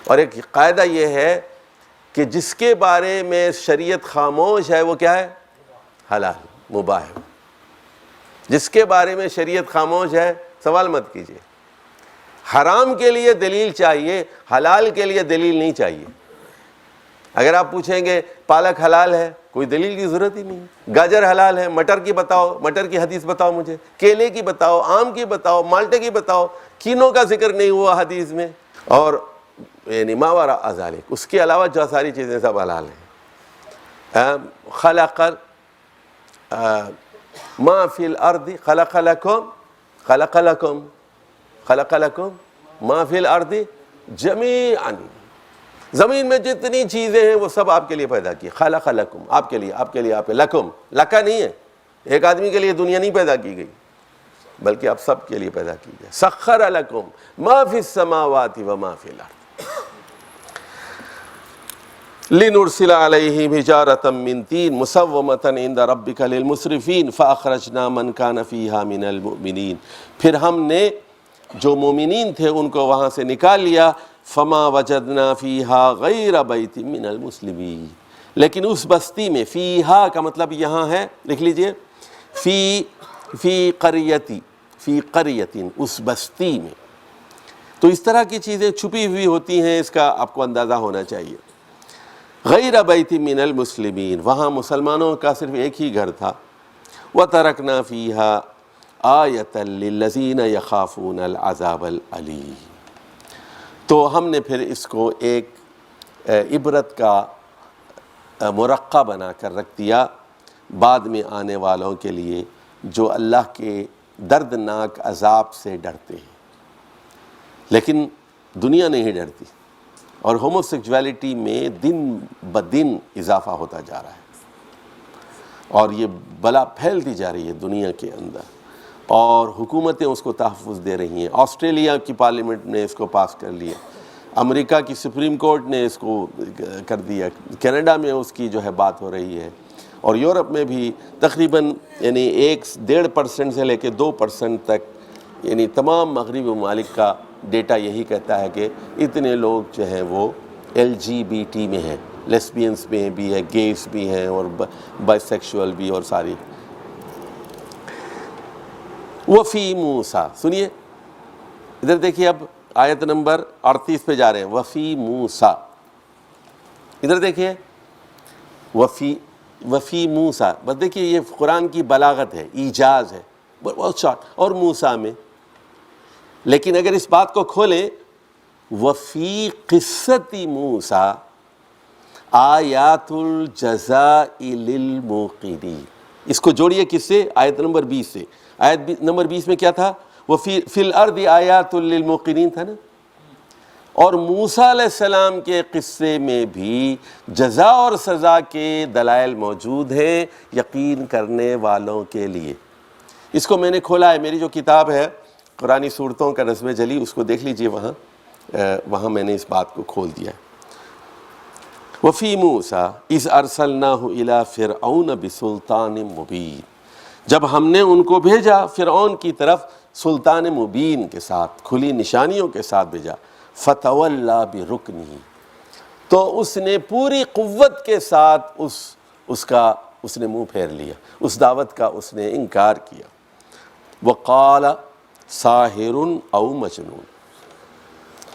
اور ایک قاعدہ یہ ہے کہ جس کے بارے میں شریعت خاموش ہے وہ کیا ہے؟ حلال، مباح ہے۔ جس کے بارے میں شریعت خاموش ہے سوال مت کیجیے، حرام کے لیے دلیل چاہیے، حلال کے لیے دلیل نہیں چاہیے۔ اگر آپ پوچھیں گے پالک حلال ہے، کوئی دلیل کی ضرورت ہی نہیں. گاجر حلال ہے، مٹر کی بتاؤ، مٹر کی حدیث بتاؤ مجھے، کیلے کی بتاؤ، آم کی بتاؤ، مالٹے کی بتاؤ. کینوں کا ذکر نہیں ہوا حدیث میں. اور یعنی ما وراء ذالک، اس کے علاوہ جو ساری چیزیں سب حلال ہیں. خلق ما فی الارض خلق لکم ما فی الارض جمیعا، زمین میں جتنی چیزیں ہیں وہ سب آپ کے لیے پیدا کی. خلق لکم، آپ کے لیے لکم، لکا نہیں ہے، ایک آدمی کے لیے دنیا نہیں پیدا کی گئی بلکہ آپ سب کے لیے پیدا کی گئی. سخر لکم ما فی السماوات و ما فی الارض لنرسل علیہم حجارۃ من طین مسومۃ عند ربک للمسرفین فاخرجنا من کان فیہا من المؤمنین. پھر ہم نے جو مومنین تھے ان کو وہاں سے نکال لیا. فما وجدنا فیہا غیر بیت من المسلمین، لیکن اس بستی میں، فیہا کا مطلب یہاں ہے، لکھ لیجئے، فی قریۃ، اس بستی میں. تو اس طرح کی چیزیں چھپی ہوئی ہوتی ہیں، اس کا آپ کو اندازہ ہونا چاہیے. غیر بیت من المسلمین، وہاں مسلمانوں کا صرف ایک ہی گھر تھا. وَتَرَكْنَا فِيهَا آیَةً لِلَّذِينَ يَخَافُونَ الْعَذَابَ الْأَلِيمَ. تو ہم نے پھر اس کو ایک عبرت کا مرقع بنا کر رکھ دیا بعد میں آنے والوں کے لیے جو اللہ کے دردناک عذاب سے ڈرتے ہیں. لیکن دنیا نہیں ڈرتی، اور ہومو سیکچویلٹی میں دن بدن اضافہ ہوتا جا رہا ہے، اور یہ بلا پھیلتی جا رہی ہے دنیا کے اندر، اور حکومتیں اس کو تحفظ دے رہی ہیں. آسٹریلیا کی پارلیمنٹ نے اس کو پاس کر لیا، امریکا کی سپریم کورٹ نے اس کو کر دیا، کینیڈا میں اس کی جو ہے بات ہو رہی ہے، اور یورپ میں بھی تقریباً یعنی 1.5% سے لے کے 2% تک، یعنی تمام مغربی ممالک کا ڈیٹا یہی کہتا ہے کہ اتنے لوگ جو ہیں وہ LGBT میں ہیں، لیسبینس میں بھی ہے، گیس بھی ہیں، اور بائی سیکشول بھی، اور ساری. وفی موسیٰ، سنیے ادھر دیکھیے، اب آیت نمبر 38 پہ جا رہے ہیں. وفی موسیٰ، ادھر دیکھیے، وفی موسیٰ، بس دیکھیے یہ قرآن کی بلاغت ہے، ایجاز ہے، بہت شارٹ. اور موسیٰ میں، لیکن اگر اس بات کو کھولیں، وفی قصۃ موسیٰ آیات الجزاء للموقنین، اس کو جوڑیے کس سے؟ آیت نمبر 20 سے. آیت نمبر 20 میں کیا تھا؟ وفی الارض آیات للموقنین تھا نا. اور موسیٰ علیہ السلام کے قصے میں بھی جزا اور سزا کے دلائل موجود ہیں یقین کرنے والوں کے لیے. اس کو میں نے کھولا ہے، میری جو کتاب ہے قرآنی صورتوں کا نظم جلی، اس کو دیکھ لیجئے، وہاں میں نے اس بات کو کھول دیا ہے. وفی موسیٰ اذ ارسلناہ الی فرعون بسلطان مبین، جب ہم نے ان کو بھیجا فرعون کی طرف سلطان مبین کے ساتھ، کھلی نشانیوں کے ساتھ بھیجا. فتولی برکنہ، تو اس نے پوری قوت کے ساتھ اس نے منہ پھیر لیا، اس دعوت کا اس نے انکار کیا. وقال ساحر او مجنون،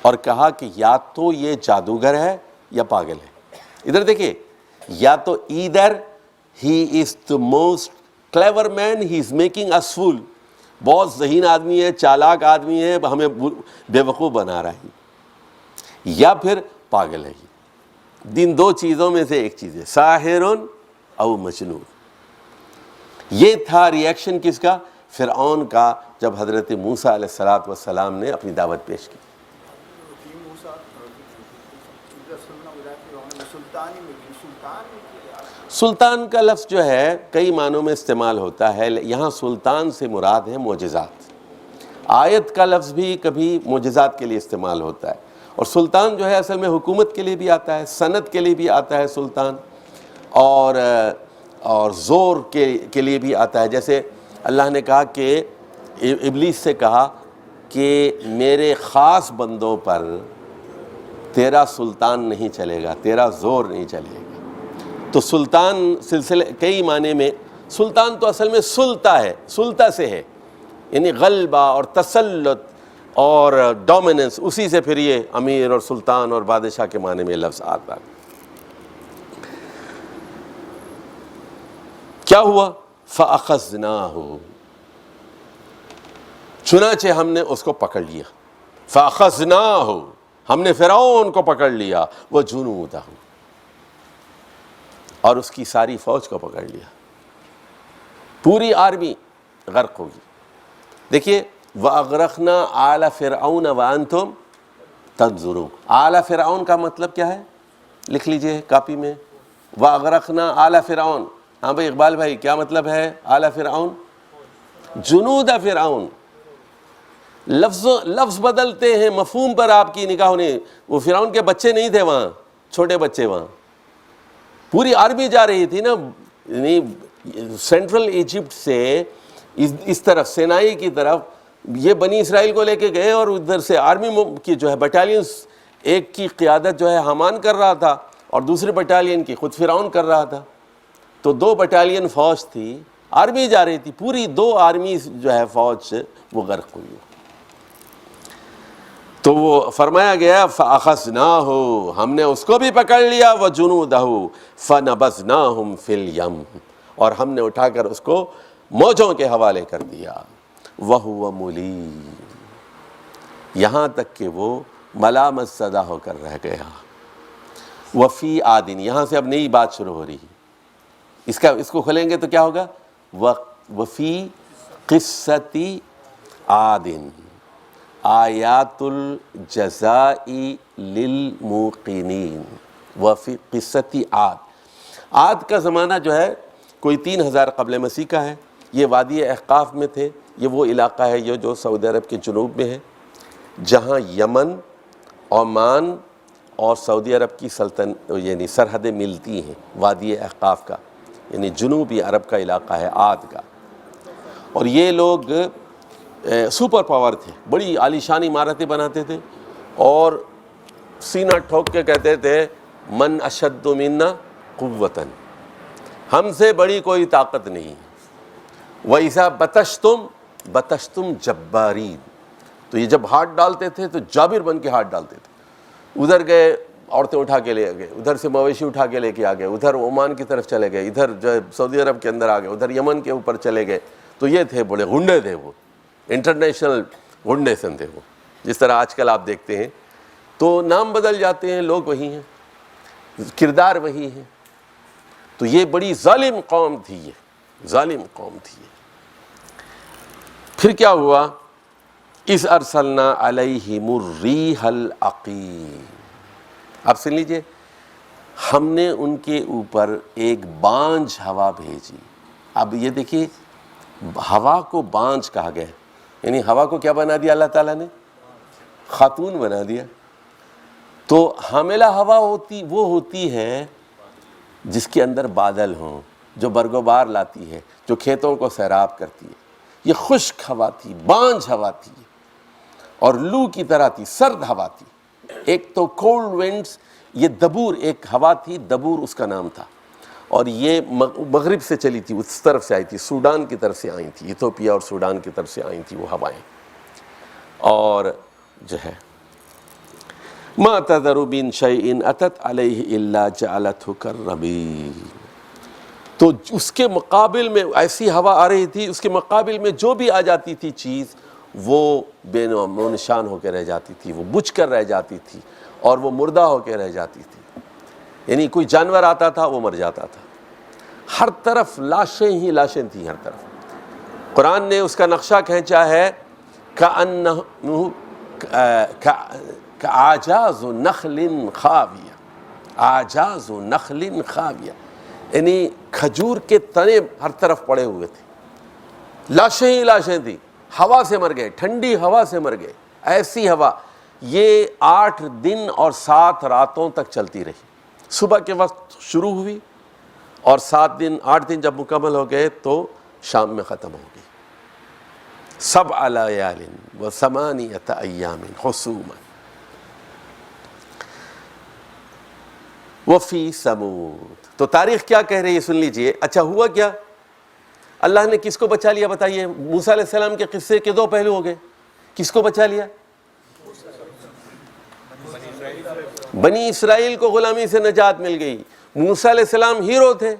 اور کہا کہ یا تو یہ جادوگر ہے یا پاگل ہے. ادھر دیکھیں، یا تو either he is the most clever man, he is making us fool، بہت ذہین آدمی ہے، چالاک آدمی ہے، ہمیں بے وقوف بنا رہا ہے، یا پھر پاگل ہے. ان دو چیزوں میں سے ایک چیز ہے، ساحر او مجنون. یہ تھا ریئیکشن کس کا؟ فرعون کا، جب حضرت موسیٰ علیہ السلام نے اپنی دعوت پیش کی. سلطان کا لفظ جو ہے کئی معنوں میں استعمال ہوتا ہے، یہاں سلطان سے مراد ہے معجزات. آیت کا لفظ بھی کبھی معجزات کے لیے استعمال ہوتا ہے، اور سلطان جو ہے اصل میں حکومت کے لیے بھی آتا ہے، سند کے لیے بھی آتا ہے سلطان، اور زور کے لیے بھی آتا ہے. جیسے اللہ نے کہا کہ ابلیس سے کہا کہ میرے خاص بندوں پر تیرا سلطان نہیں چلے گا، تیرا زور نہیں چلے گا. تو سلطان سلسلے کئی معنی میں، سلطان تو اصل میں سلطہ ہے، سلطہ سے ہے، یعنی غلبہ اور تسلط اور ڈومیننس، اسی سے پھر یہ امیر اور سلطان اور بادشاہ کے معنی میں لفظ آتا ہے. کیا ہوا؟ فَأَخَذْنَاهُ، چنانچہ ہم نے اس کو پکڑ لیا، فَأَخَذْنَاهُ، ہم نے فرعون کو پکڑ لیا، وَجُنُودَهُ، اور اس کی ساری فوج کو پکڑ لیا، پوری آرمی غرق ہوگی۔ دیکھیے وَأَغْرَقْنَا آلَ فِرْعَوْنَ وَأَنْتُمْ تَنظُرُونَ، آلَ فرعون کا مطلب کیا ہے؟ لکھ لیجئے کاپی میں، وَأَغْرَقْنَا آلَ فِرْعَوْنَ۔ ہاں بھائی اقبال بھائی، کیا مطلب ہے آلَ فرعون؟ جنود فرعون۔ لفظ بدلتے ہیں، مفہوم پر آپ کی نگاہوں نے، وہ فرعون کے بچے نہیں تھے وہاں، چھوٹے بچے وہاں، پوری آرمی جا رہی تھی نا، یعنی سینٹرل ایجپٹ سے اس طرف سینائی کی طرف یہ بنی اسرائیل کو لے کے گئے، اور ادھر سے آرمی کی جو ہے بٹالینز، ایک کی قیادت جو ہے حامان کر رہا تھا اور دوسری بٹالین کی خود فرعون کر رہا تھا، تو 2 بٹالین فوج تھی، آرمی جا رہی تھی، پوری 2 آرمی جو ہے فوج وہ غرق ہوئی۔ تو وہ فرمایا گیا فَأَخَذْنَاهُ، ہم نے اس کو بھی پکڑ لیا، وَجُنُودَهُ فَنَبَذْنَاهُمْ فِي الْيَمِّ، اور ہم نے اٹھا کر اس کو موجوں کے حوالے کر دیا، وَهُوَ مُلِيمٌ، یہاں تک کہ وہ ملامت زدہ ہو کر رہ گیا۔ وَفِي عَادٍ، یہاں سے اب نئی بات شروع ہو رہی ہے، اس کو کھولیں گے تو کیا ہوگا؟ وَفِي قِصَّةِ عَادٍ آیات الجزاء للموقنین، وفی قصۃ عاد۔ عاد کا زمانہ جو ہے کوئی 3000 قبل مسیح کا ہے، یہ وادی احقاف میں تھے، یہ وہ علاقہ ہے یہ جو سعودی عرب کے جنوب میں ہے، جہاں یمن، عمان اور سعودی عرب کی سلطنت یعنی سرحدیں ملتی ہیں، وادی احقاف کا یعنی جنوبی عرب کا علاقہ ہے عاد کا۔ اور یہ لوگ سپر پاور تھے، بڑی عالیشان عمارتیں بناتے تھے، اور سینہ ٹھوک کے کہتے تھے من اشد منا قوتاً، ہم سے بڑی کوئی طاقت نہیں۔ وَإِذَا بَطَشْتُمْ جَبَّارِينَ، تو یہ جب ہاتھ ڈالتے تھے تو جابر بن کے ہاتھ ڈالتے تھے، ادھر گئے عورتیں اٹھا کے لے گئے، ادھر سے مویشی اٹھا کے لے کے آ گئے، ادھر عمان کی طرف چلے گئے، ادھر جو ہے سعودی عرب کے اندر آ گئے، ادھر یمن کے اوپر چلے گئے۔ تو یہ تھے بڑے غنڈے تھے، وہ انٹرنیشنل غنڈے سن تھے وہ، جس طرح آج کل آپ دیکھتے ہیں تو نام بدل جاتے ہیں، لوگ وہی ہیں، کردار وہی ہیں۔ تو یہ بڑی ظالم قوم تھی، یہ ظالم قوم تھی۔ پھر کیا ہوا؟ اِذْ أَرْسَلْنَا عَلَيْهِمُ الرِّيحَ الْعَقِيمَ، آپ سن لیجئے، ہم نے ان کے اوپر ایک بانجھ ہوا بھیجی۔ اب یہ دیکھیے ہوا کو بانجھ کہا گیا، یعنی ہوا کو کیا بنا دیا اللہ تعالیٰ نے؟ خاتون بنا دیا۔ تو حاملہ ہوا ہوتی ہے جس کے اندر بادل ہوں، جو برگ و بار لاتی ہے، جو کھیتوں کو سیراب کرتی ہے۔ یہ خشک ہوا تھی، بانجھ ہوا تھی، اور لو کی طرح تھی، سرد ہوا تھی۔ ایک تو کولڈ ونڈز، یہ دبور ایک ہوا تھی، دبور اس کا نام تھا، اور یہ مغرب سے چلی تھی، اس طرف سے آئی تھی، سوڈان کی طرف سے آئی تھی، ایتھوپیا اور سوڈان کی طرف سے آئی تھی وہ ہوائیں، اور جو ہے ما تذر من شیء اتت علیہ الا جعلتہ کالرمیم۔ تو اس کے مقابل میں ایسی ہوا آ رہی تھی، اس کے مقابل میں جو بھی آ جاتی تھی چیز وہ بے نام و نشان ہو کے رہ جاتی تھی، وہ بجھ کر رہ جاتی تھی، اور وہ مردہ ہو کے رہ جاتی تھی۔ یعنی کوئی جانور آتا تھا وہ مر جاتا تھا، ہر طرف لاشیں ہی لاشیں تھیں، ہر طرف۔ قرآن نے اس کا نقشہ کھینچا ہے کَأَعْجَازُ نَخْلٍ خَاوِیَةٍ، اعجاز نخل خاویہ، یعنی کھجور کے تنے ہر طرف پڑے ہوئے تھے، لاشیں ہی لاشیں تھیں، ہوا سے مر گئے، ٹھنڈی ہوا سے مر گئے۔ ایسی ہوا یہ 8 دن اور 7 راتوں تک چلتی رہی، صبح کے وقت شروع ہوئی اور 8 دن جب مکمل ہو گئے تو شام میں ختم ہو گئی۔ 7 لیال و 8 ایام حسوما وفی ثمود۔ تو تاریخ کیا کہہ رہی ہے سن لیجئے۔ اچھا ہوا کیا؟ اللہ نے کس کو بچا لیا بتائیے؟ موسیٰ علیہ السلام کے قصے کے 2 پہلو ہو گئے، کس کو بچا لیا؟ بنی اسرائیل کو غلامی سے نجات مل گئی۔ موسیٰ علیہ السلام ہیرو تھے،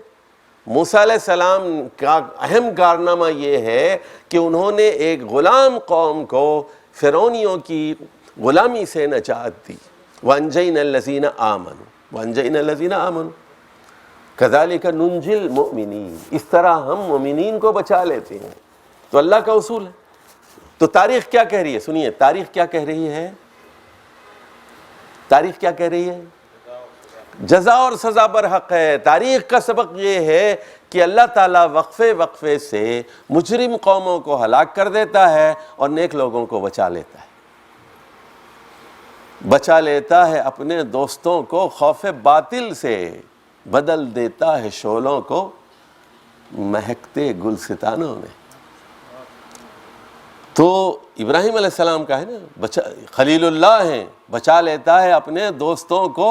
موسیٰ علیہ السلام کا اہم کارنامہ یہ ہے کہ انہوں نے ایک غلام قوم کو فرعونیوں کی غلامی سے نجات دی. وَأَنْجَيْنَا الَّذِينَ آمَنُوا وَأَنْجَيْنَا الَّذِينَ آمَنُوا كَذَلِكَ نُنْجِي الْمُؤْمِنِينَ. اس طرح ہم مومنین کو بچا لیتے ہیں. تو اللہ کا اصول ہے. تو تاریخ کیا کہہ رہی ہے؟ سنیے تاریخ کیا کہہ رہی ہے. تاریخ کیا کہہ رہی ہے؟ جزا اور سزا برحق ہے. تاریخ کا سبق یہ ہے کہ اللہ تعالیٰ وقفے وقفے سے مجرم قوموں کو ہلاک کر دیتا ہے اور نیک لوگوں کو بچا لیتا ہے. بچا لیتا ہے اپنے دوستوں کو خوف باطل سے، بدل دیتا ہے شعلوں کو مہکتے گلستانوں میں. تو ابراہیم علیہ السلام کا ہے نا، خلیل اللہ ہیں، بچا لیتا ہے اپنے دوستوں کو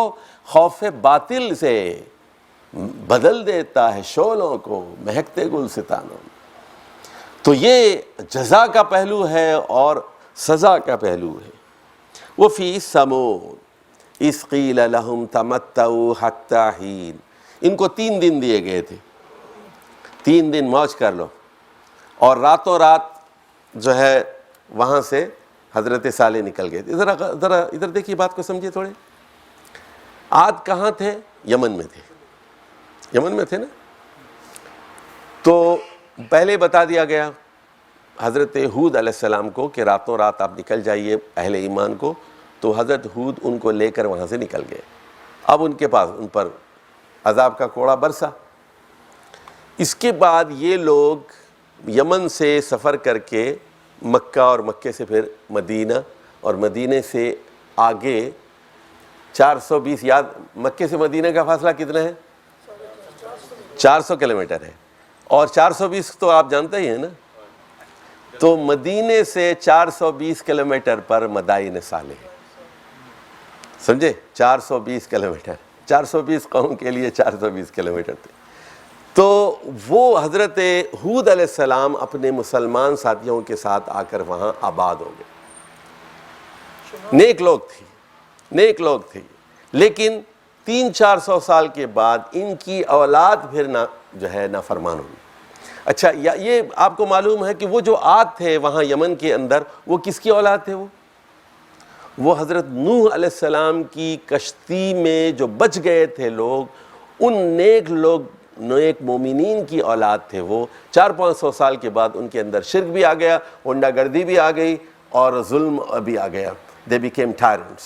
خوف باطل سے، بدل دیتا ہے شعلوں کو مہکتے گلستانوں میں. تو یہ جزا کا پہلو ہے اور سزا کا پہلو ہے. وَفِي ثَمُودَ إِذْ قِيلَ لَهُمْ تَمَتَّعُوا حَتَّىٰ حِينٍ. ان کو 3 دن دیے گئے تھے، 3 دن موج کر لو، اور راتوں رات جو ہے وہاں سے حضرت صالح نکل گئے تھے. ذرا ادھر دیکھیے، بات کو سمجھیے تھوڑے. عاد کہاں تھے؟ یمن میں تھے. یمن میں تھے نا. تو پہلے بتا دیا گیا حضرت ہود علیہ السلام کو کہ راتوں رات آپ نکل جائیے اہل ایمان کو. تو حضرت ہود ان کو لے کر وہاں سے نکل گئے. اب ان کے پاس ان پر عذاب کا کوڑا برسا. اس کے بعد یہ لوگ یمن سے سفر کر کے مکہ، اور مکے سے پھر مدینہ، اور مدینے سے آگے 420، یاد مکے سے مدینہ کا فاصلہ کتنا ہے؟ 400 کلومیٹر ہے. اور 420 تو آپ جانتے ہی ہیں نا. تو مدینے سے 420 کلومیٹر پر مدائن صالح، سمجھے؟ 420 کلومیٹر، 420 قوم کے لیے 420 کلومیٹر تھے. تو وہ حضرت ہود علیہ السلام اپنے مسلمان ساتھیوں کے ساتھ آ کر وہاں آباد ہو گئے. نیک لوگ تھے، لیکن 300-400 سال کے بعد ان کی اولاد پھر جو ہے نافرمان ہوئی. اچھا، یہ آپ کو معلوم ہے کہ وہ جو عاد تھے وہاں یمن کے اندر، وہ کس کی اولاد تھے؟ وہ حضرت نوح علیہ السلام کی کشتی میں جو بچ گئے تھے لوگ، ان نیک مومنین کی اولاد تھے. وہ 400-500 سال کے بعد ان کے اندر شرک بھی آ گیا، ہونڈا گردی بھی آ گئی، اور ظلم بھی آ گیا. they became tyrants.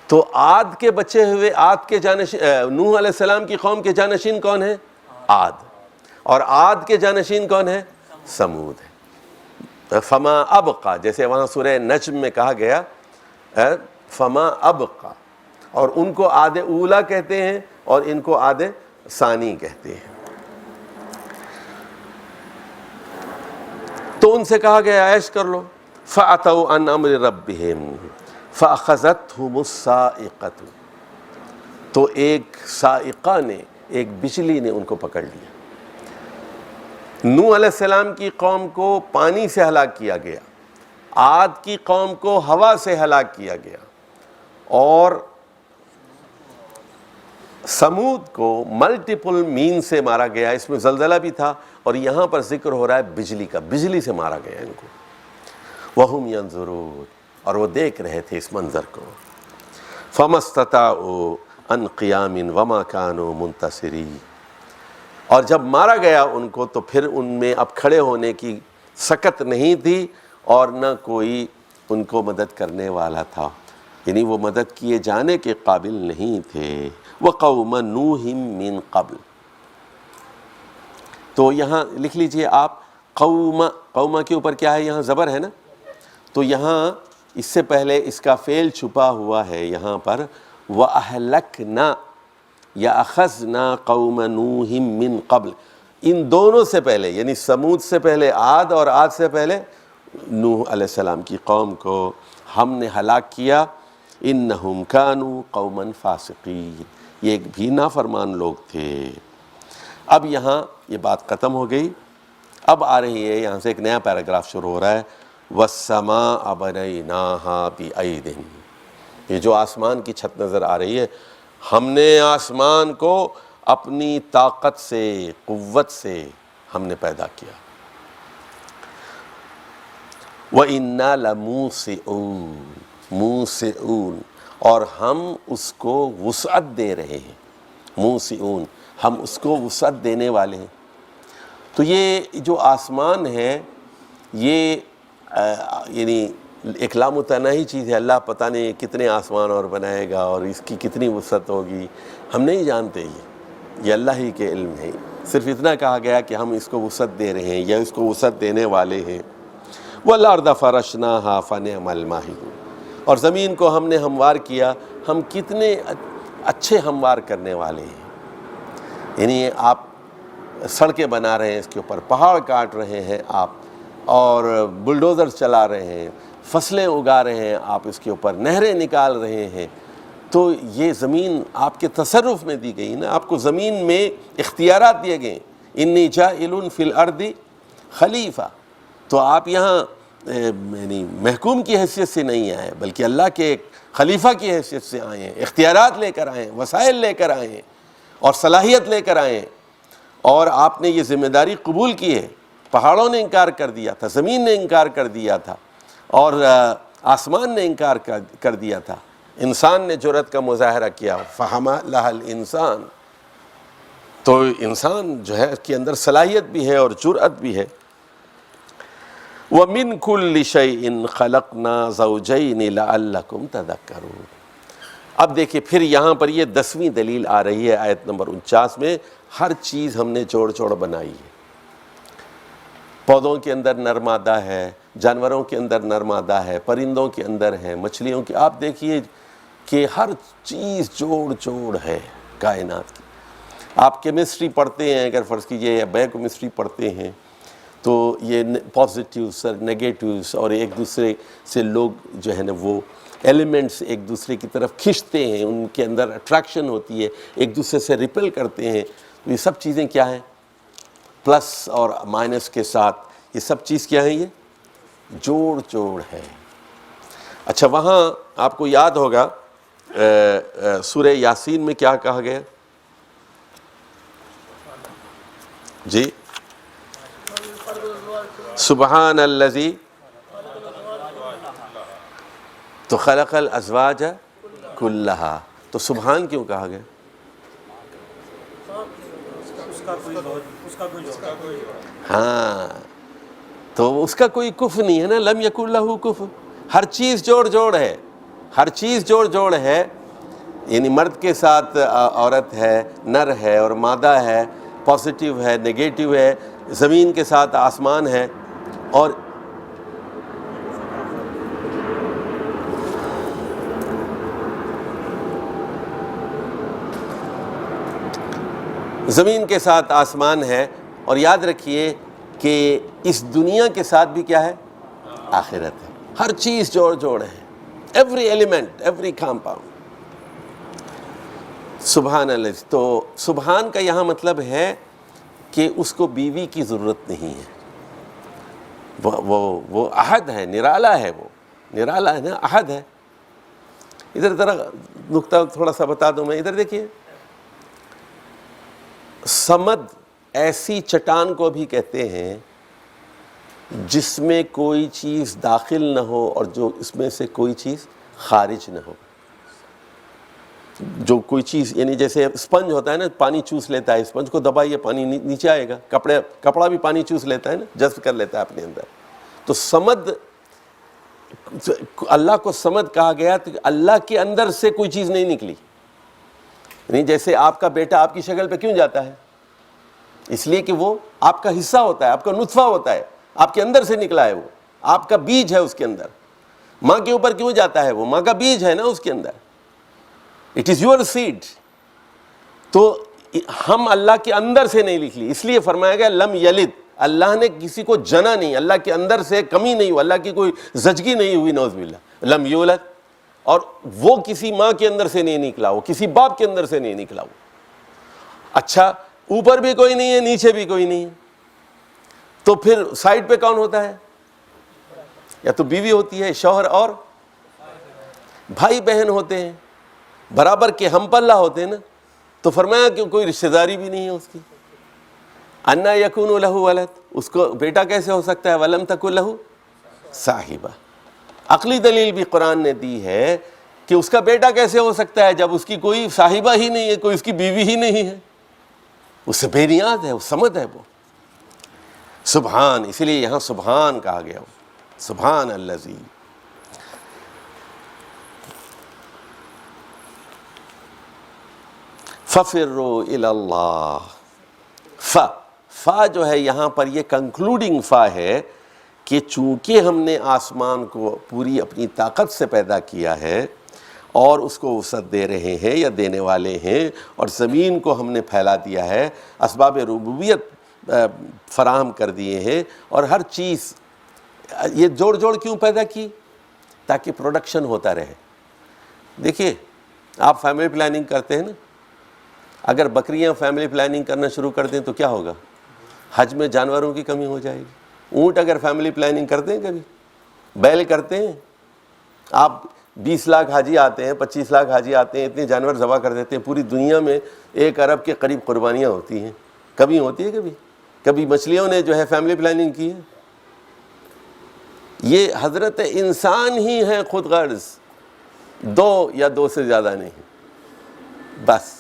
تو عاد کے بچے ہوئے، عاد کے نوح علیہ السلام کی قوم کے جانشین کون ہیں؟ عاد. اور عاد کے جانشین کون ہیں؟ سمود ہے. فما ابقا، جیسے وہاں سورہ نجم میں کہا گیا فما ابقا. اور ان کو عاد اولا کہتے ہیں اور ان کو عاد ثانی کہتے ہیں. تو ان سے کہا گیا عیش کر لو. فَأَتَوْا عَنْ أَمْرِ رَبِّهِمْ فَأَخَذَتْهُمُ الصَّاعِقَةُ. تو ایک صاعقہ نے، ایک بجلی نے ان کو پکڑ لیا. نوح علیہ السلام کی قوم کو پانی سے ہلاک کیا گیا، عاد کی قوم کو ہوا سے ہلاک کیا گیا، اور سمود کو ملٹیپل مین سے مارا گیا. اس میں زلزلہ بھی تھا، اور یہاں پر ذکر ہو رہا ہے بجلی کا. بجلی سے مارا گیا ان کو. وَهُمْ يَنْظُرُونَ، اور وہ دیکھ رہے تھے اس منظر کو. فَمَا اسْتَطَاعُوا عَنْ قِيَامٍ وَمَا كَانُوا مُنْتَصِرِينَ. اور جب مارا گیا ان کو تو پھر ان میں اب کھڑے ہونے کی سکت نہیں تھی، اور نہ کوئی ان کو مدد کرنے والا تھا. یعنی وہ مدد کیے جانے کے قابل نہیں تھے. وَقَوْمَ نُوحٍ مِّن قَبْلِ. تو یہاں لکھ لیجئے آپ، قومہ کے اوپر کیا ہے؟ یہاں زبر ہے نا. تو یہاں اس سے پہلے اس کا فعل چھپا ہوا ہے یہاں پر، وَأَهْلَكْنَا یا اخذنا قوم نوح من قبل. ان دونوں سے پہلے، یعنی سمود سے پہلے عاد، اور عاد سے پہلے نوح علیہ السلام کی قوم کو ہم نے ہلاک کیا. انہم کانوا قوما فاسقین، یہ ایک بھی نافرمان لوگ تھے. اب یہاں یہ بات ختم ہو گئی. اب آ رہی ہے یہاں سے ایک نیا پیراگراف شروع ہو رہا ہے. وَالسَّمَاءَ بَنَيْنَاهَا بِأَيْدٍ. یہ جو آسمان کی چھت نظر آ رہی ہے، ہم نے آسمان کو اپنی طاقت سے، قوت سے ہم نے پیدا کیا۔ وَإِنَّا لَمُوسِعُونَ، موسعون، اور ہم اس کو وسعت دے رہے ہیں، موسعون، ہم اس کو وسعت دینے والے ہیں۔ تو یہ جو آسمان ہے یہ یعنی ایک لامتناہی چیز ہے، اللہ پتہ نہیں کتنے آسمان اور بنائے گا اور اس کی کتنی وسعت ہوگی، ہم نہیں جانتے، یہ اللہ ہی کے علم ہے۔ صرف اتنا کہا گیا کہ ہم اس کو وسعت دے رہے ہیں یا اس کو وسعت دینے والے ہیں۔ وَالْأَرْضَ فَرَشْنَاهَا فَنِعْمَ الْمَاهِدُونَ، اور زمین کو ہم نے ہموار کیا، ہم کتنے اچھے ہموار کرنے والے ہیں۔ یعنی آپ سڑکیں بنا رہے ہیں، اس کے اوپر پہاڑ کاٹ رہے ہیں آپ، اور بلڈوزر چلا رہے ہیں، فصلیں اگا رہے ہیں آپ، اس کے اوپر نہریں نکال رہے ہیں، تو یہ زمین آپ کے تصرف میں دی گئی نا، آپ کو زمین میں اختیارات دیے گئے، انی جاعل فی الارض خلیفہ۔ تو آپ یہاں یعنی محکوم کی حیثیت سے نہیں آئے، بلکہ اللہ کے ایک خلیفہ کی حیثیت سے آئے ہیں، اختیارات لے کر آئے ہیں، وسائل لے کر آئے ہیں اور صلاحیت لے کر آئے ہیں، اور آپ نے یہ ذمہ داری قبول کی ہے۔ پہاڑوں نے انکار کر دیا تھا، زمین نے انکار کر دیا تھا، اور آسمان نے انکار کر دیا تھا، انسان نے جرأت کا مظاہرہ کیا، فحملها الانسان، تو انسان جو ہے اس کے اندر صلاحیت بھی ہے اور جرأت بھی ہے۔ وَمِن كُلِّ شَيْءٍ خَلَقْنَا زَوْجَيْنِ لَعَلَّكُمْ تَذَكَّرُونَ۔ اب دیکھیں پھر یہاں پر یہ 10ویں دلیل آ رہی ہے آیت نمبر 49 میں، ہر چیز ہم نے جوڑ جوڑ بنائی ہے۔ پودوں کے اندر نر مادہ ہے، جانوروں کے اندر نر مادہ ہے، پرندوں کے اندر ہے، مچھلیوں کی، آپ دیکھیے کہ ہر چیز جوڑ جوڑ ہے کائنات کی۔ آپ کیمسٹری پڑھتے ہیں، اگر فرض کیجئے یا بایو کیمسٹری پڑھتے ہیں، تو یہ پازیٹیوز اور نیگیٹیوز، اور ایک دوسرے سے لوگ جو ہے نا وہ ایلیمنٹس ایک دوسرے کی طرف کھنچتے ہیں، ان کے اندر اٹریکشن ہوتی ہے، ایک دوسرے سے ریپل کرتے ہیں، تو یہ سب چیزیں کیا ہیں؟ پلس اور مائنس کے ساتھ، یہ سب چیز کیا ہے؟ یہ جوڑ جوڑ ہے۔ اچھا، وہاں آپ کو یاد ہوگا سورہ یاسین میں کیا کہا گیا؟ جی، سبحان الذی، تو خلق الازواج کلہا، تو سبحان کیوں کہا گیا؟ ہاں، تو اس کا کوئی کفر نہیں ہے نا، لم یکن لہ کفر، ہر چیز جوڑ جوڑ ہے، ہر چیز جوڑ جوڑ ہے، یعنی مرد کے ساتھ عورت ہے، نر ہے اور مادہ ہے، پازیٹیو ہے، نیگیٹیو ہے، زمین کے ساتھ آسمان ہے، اور زمین کے ساتھ آسمان ہے، اور یاد رکھیے کہ اس دنیا کے ساتھ بھی کیا ہے؟ آخرت ہے۔ ہر چیز جوڑ جوڑ ہے، ایوری ایلیمنٹ، ایوری کمپاؤنڈ۔ سبحان اللہ، تو سبحان کا یہاں مطلب ہے کہ اس کو بیوی کی ضرورت نہیں ہے، وہ احد ہے، نرالا ہے، وہ نرالا ہے نا، احد ہے۔ ادھر ذرا نقطہ تھوڑا سا بتا دوں میں، ادھر دیکھیے، صمد ایسی چٹان کو بھی کہتے ہیں جس میں کوئی چیز داخل نہ ہو اور جو اس میں سے کوئی چیز خارج نہ ہو، جو کوئی چیز، یعنی جیسے اسپنج ہوتا ہے نا، پانی چوس لیتا ہے، اسپنج کو دبائیے پانی نیچے آئے گا، کپڑا بھی پانی چوس لیتا ہے نا، جذب کر لیتا ہے اپنے اندر۔ تو صمد، اللہ کو صمد کہا گیا تو اللہ کے اندر سے کوئی چیز نہیں نکلی، یعنی جیسے آپ کا بیٹا آپ کی شکل پہ کیوں جاتا ہے؟ اس لیے کہ وہ آپ کا حصہ ہوتا ہے، آپ کا نطفہ ہوتا ہے، آپ کے اندر سے نکلا ہے، وہ آپ کا بیج ہے اس کے اندر۔ ماں کے اوپر کیوں جاتا ہے؟ وہ ماں کا بیج ہے نا اس کے اندر، اٹ از یور سیڈ۔ تو ہم اللہ کے اندر سے نہیں نکلی، اس لیے فرمایا گیا لم یلد، اللہ نے کسی کو جنا نہیں، اللہ کے اندر سے کمی نہیں ہوئی، اللہ کی کوئی زچگی نہیں ہوئی، نعوذ باللہ، لم یولد۔ اور وہ کسی ماں کے اندر سے نہیں نکلا، وہ کسی باپ کے اندر سے نہیں نکلا۔ وہ اچھا، اوپر بھی کوئی نہیں ہے، نیچے بھی کوئی نہیں ہے، تو پھر سائڈ پہ کون ہوتا ہے؟ یا تو بیوی ہوتی ہے، شوہر اور بھائی بہن ہوتے ہیں، برابر کے ہم پلہ ہوتے ہیں نا۔ تو فرمایا کہ کوئی رشتہ داری بھی نہیں ہے اس کی. انا یکون لہ ولد, اس کو بیٹا کیسے ہو سکتا ہے؟ ولم تکن لہ صاحبہ. عقلی دلیل بھی قرآن نے دی ہے کہ اس کا بیٹا کیسے ہو سکتا ہے جب اس کی کوئی صاحبہ ہی نہیں ہے, کوئی اس کی بیوی ہی نہیں ہے. اس سے بے نیاز ہے, وہ صمد ہے, وہ سبحان, اسی لیے یہاں سبحان کہا گیا, سبحان الذی. فَفِرُّوا إِلَى اللَّهِ. فا جو ہے یہاں پر یہ کنکلوڈنگ فا ہے کہ چونکہ ہم نے آسمان کو پوری اپنی طاقت سے پیدا کیا ہے اور اس کو وسعت دے رہے ہیں یا دینے والے ہیں, اور زمین کو ہم نے پھیلا دیا ہے, اسباب ربوبیت فراہم کر دیے ہیں, اور ہر چیز یہ جوڑ جوڑ کیوں پیدا کی؟ تاکہ پروڈکشن ہوتا رہے. دیکھیے آپ فیملی پلاننگ کرتے ہیں نا, اگر بکریاں فیملی پلاننگ کرنا شروع کر دیں تو کیا ہوگا؟ حج میں جانوروں کی کمی ہو جائے گی. اونٹ اگر فیملی پلاننگ کرتے ہیں, کبھی بیل کرتے ہیں, آپ 20 لاکھ حاجی آتے ہیں, 25 لاکھ حاجی آتے ہیں, اتنے جانور ذبح کر دیتے ہیں. پوری دنیا میں 1 ارب کے قریب قربانیاں ہوتی ہیں. کبھی ہوتی ہے کبھی مچھلیوں نے جو ہے فیملی پلاننگ کی ہے. یہ حضرت انسان ہی ہے خود غرض, 2 یا 2 سے زیادہ نہیں, بس.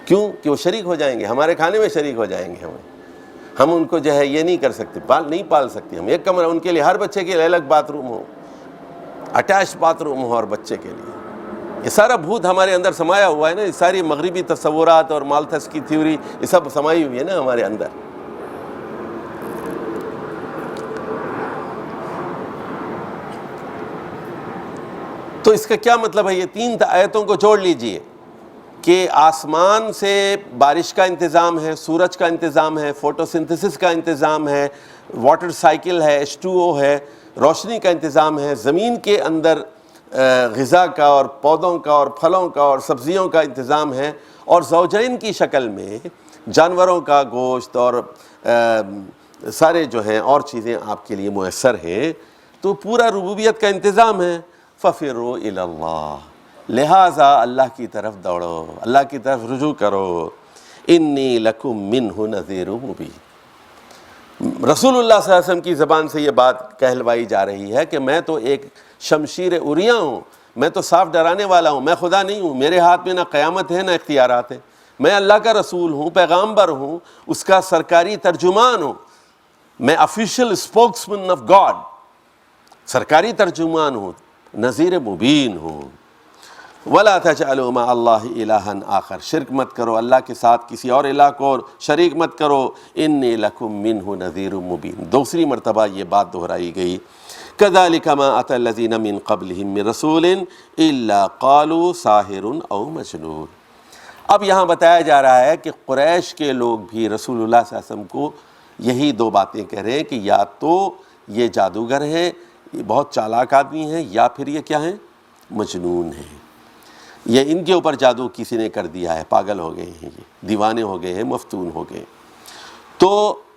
کیوں کہ وہ شریک ہو جائیں گے, ہمارے کھانے میں شریک ہو جائیں گے. ہم ان کو جو ہے یہ نہیں کر سکتے, نہیں پال سکتے. ہم ایک کمرہ ان کے لیے, ہر بچے کے لیے الگ باتھ روم ہو, اٹیچ باتھ روم ہو ہر بچے کے لیے. یہ سارا بھوت ہمارے اندر سمایا ہوا ہے نا, یہ ساری مغربی تصورات اور مالتھس کی تھیوری یہ سب سمائی ہوئی ہے نا ہمارے اندر. تو اس کا کیا مطلب ہے؟ یہ 3 آیتوں کو جوڑ لیجئے کہ آسمان سے بارش کا انتظام ہے, سورج کا انتظام ہے, فوٹوسنتھسس کا انتظام ہے, واٹر سائیکل ہے, H2O ہے, روشنی کا انتظام ہے, زمین کے اندر غذا کا اور پودوں کا اور پھلوں کا اور سبزیوں کا انتظام ہے, اور زوجین کی شکل میں جانوروں کا گوشت اور سارے جو ہیں اور چیزیں آپ کے لیے میسر ہیں. تو پورا ربوبیت کا انتظام ہے. فَفِرُّوا إِلَى اللَّهِ, لہٰذا اللہ کی طرف دوڑو, اللہ کی طرف رجوع کرو. انی لکم منہ نذیر مبین. رسول اللہ صلی اللہ علیہ وسلم کی زبان سے یہ بات کہلوائی جا رہی ہے کہ میں تو ایک شمشیر عریاں ہوں, میں تو صاف ڈرانے والا ہوں, میں خدا نہیں ہوں, میرے ہاتھ میں نہ قیامت ہے نہ اختیارات ہیں. میں اللہ کا رسول ہوں, پیغامبر ہوں, اس کا سرکاری ترجمان ہوں, میں آفیشیل اسپوکسمن آف گاڈ, سرکاری ترجمان ہوں, نذیر مبین ہوں. وَلَا تَجْعَلُوا مَعَ اللَّهِ إِلَٰهًا آخر, شرک مت کرو, اللہ کے ساتھ کسی اور الہ کو شریک مت کرو. انی لکم منہ نذیر مبین. دوسری مرتبہ یہ بات دہرائی گئی. كَذَلِكَ مَا أَتَى الَّذِينَ مِن قَبْلِهِم مِّن رَّسُولٍ إِلَّا قَالُوا سَاحِرٌ أَوْ مَجْنُونٌ. اب یہاں بتایا جا رہا ہے کہ قریش کے لوگ بھی رسول اللہ صلی اللہ علیہ وسلم کو یہی 2 باتیں کہہ رہے ہیں کہ یا تو یہ جادوگر ہیں, یہ بہت چالاک آدمی ہیں, یا پھر یہ کیا ہیں؟ مجنون ہیں. یہ ان کے اوپر جادو کسی نے کر دیا ہے, پاگل ہو گئے ہیں, یہ دیوانے ہو گئے ہیں, مفتون ہو گئے. تو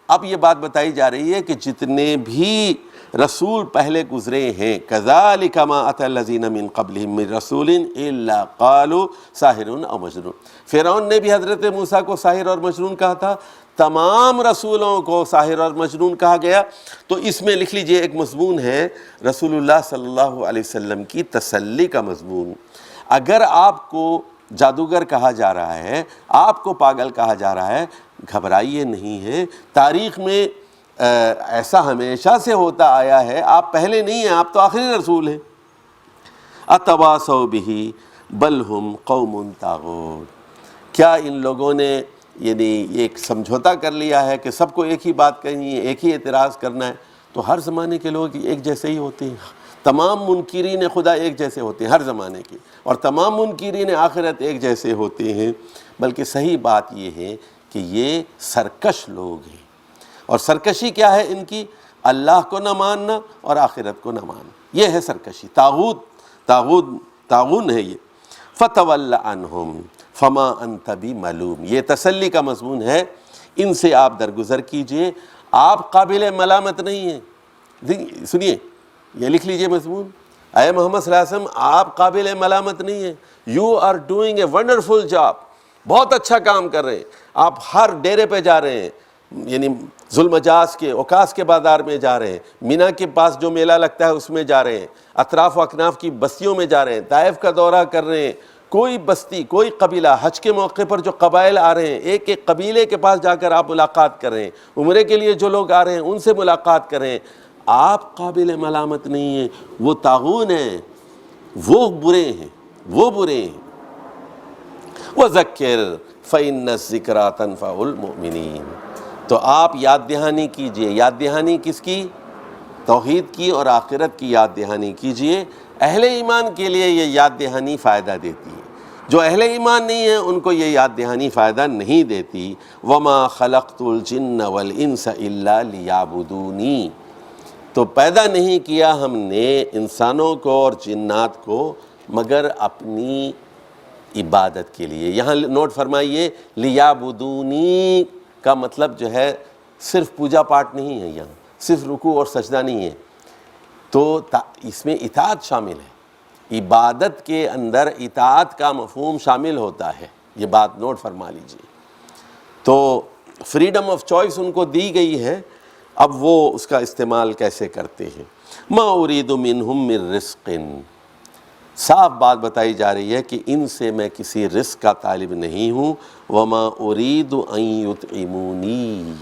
اب یہ بات بتائی جا رہی ہے کہ جتنے بھی رسول پہلے گزرے ہیں, كَذَلِكَ مَا أَتَى الَّذِينَ مِن قَبْلِهِم مِّن رَّسُولٍ إِلَّا قَالُوا سَاحِرٌ أَوْ مَجْنُونٌ. فرعون نے بھی حضرت موسیٰ کو ساحر اور مجنون کہا تھا, تمام رسولوں کو ساحر اور مجنون کہا گیا. تو اس میں لکھ لیجئے ایک مضمون ہے رسول اللہ صلی اللہ علیہ وسلم کی تسلی کا مضمون. اگر آپ کو جادوگر کہا جا رہا ہے, آپ کو پاگل کہا جا رہا ہے, گھبرائیے نہیں ہے. تاریخ میں ایسا ہمیشہ سے ہوتا آیا ہے, آپ پہلے نہیں ہیں, آپ تو آخری رسول ہیں. اتواصوا بہ بل ہم قوم طاغون. کیا ان لوگوں نے یعنی ایک سمجھوتا کر لیا ہے کہ سب کو ایک ہی بات کہنی ہے, ایک ہی اعتراض کرنا ہے؟ تو ہر زمانے کے لوگ ایک جیسے ہی ہوتے ہیں. تمام منکرین خدا ایک جیسے ہوتے ہیں ہر زمانے کے, اور تمام منکرین آخرت ایک جیسے ہوتے ہیں. بلکہ صحیح بات یہ ہے کہ یہ سرکش لوگ ہیں, اور سرکشی کیا ہے ان کی؟ اللہ کو نہ ماننا اور آخرت کو نہ ماننا, یہ ہے سرکشی. طاغون ہے یہ. فَتَوَلَّ عَنْهُمْ فَمَا أَنْتَ بِمَلُومٍ. یہ تسلی کا مضمون ہے, ان سے آپ درگزر کیجئے, آپ قابل ملامت نہیں ہیں. سنیے, یہ لکھ لیجئے مضمون. اے محمد صلی اللہ علیہ وسلم آپ قابل ملامت نہیں ہیں، you are doing a wonderful job, بہت اچھا کام کر رہے ہیں، آپ ہر ڈیرے پہ جا رہے ہیں، یعنی ذوالمجاز کے اوقاس کے بازار میں جا رہے ہیں، مینا کے پاس جو میلہ لگتا ہے اس میں جا رہے ہیں، اطراف و اکناف کی بستیوں میں جا رہے ہیں، طائف کا دورہ کر رہے ہیں، کوئی بستی کوئی قبیلہ، حج کے موقع پر جو قبائل آ رہے ہیں ایک ایک قبیلے کے پاس جا کر آپ ملاقات کر رہے ہیں، عمرے کے لیے جو لوگ آ رہے ہیں ان سے ملاقات کر رہے ہیں، آپ قابل ملامت نہیں ہیں، وہ طاغون ہیں، وہ برے ہیں، وہ برے ہیں۔ وَذَكِّرْ فَإِنَّ الذِّكْرَىٰ تَنفَعُ الْمُؤْمِنِينَ، تو آپ یاد دہانی کیجئے، یاد دہانی کس کی؟ توحید کی اور آخرت کی یاد دہانی کیجئے۔ اہل ایمان کے لیے یہ یاد دہانی فائدہ دیتی ہے، جو اہل ایمان نہیں ہیں ان کو یہ یاد دہانی فائدہ نہیں دیتی۔ وَمَا خَلَقْتُ الْجِنَّ وَالْإِنسَ إِلَّا لِيَعْبُدُونِي، تو پیدا نہیں کیا ہم نے انسانوں کو اور جنات کو مگر اپنی عبادت کے لیے۔ یہاں نوٹ فرمائیے لیعبدونی کا مطلب جو ہے صرف پوجا پاٹ نہیں ہے، یہاں صرف رکوع اور سجدہ نہیں ہے، تو اس میں اطاعت شامل ہے، عبادت کے اندر اطاعت کا مفہوم شامل ہوتا ہے، یہ بات نوٹ فرما لیجیے۔ تو فریڈم آف چوائس ان کو دی گئی ہے، اب وہ اس کا استعمال کیسے کرتے ہیں۔ ما ارید منہم من رزق، صاف بات بتائی جا رہی ہے کہ ان سے میں کسی رزق کا طالب نہیں ہوں۔ وما ارید ان یطعمونی،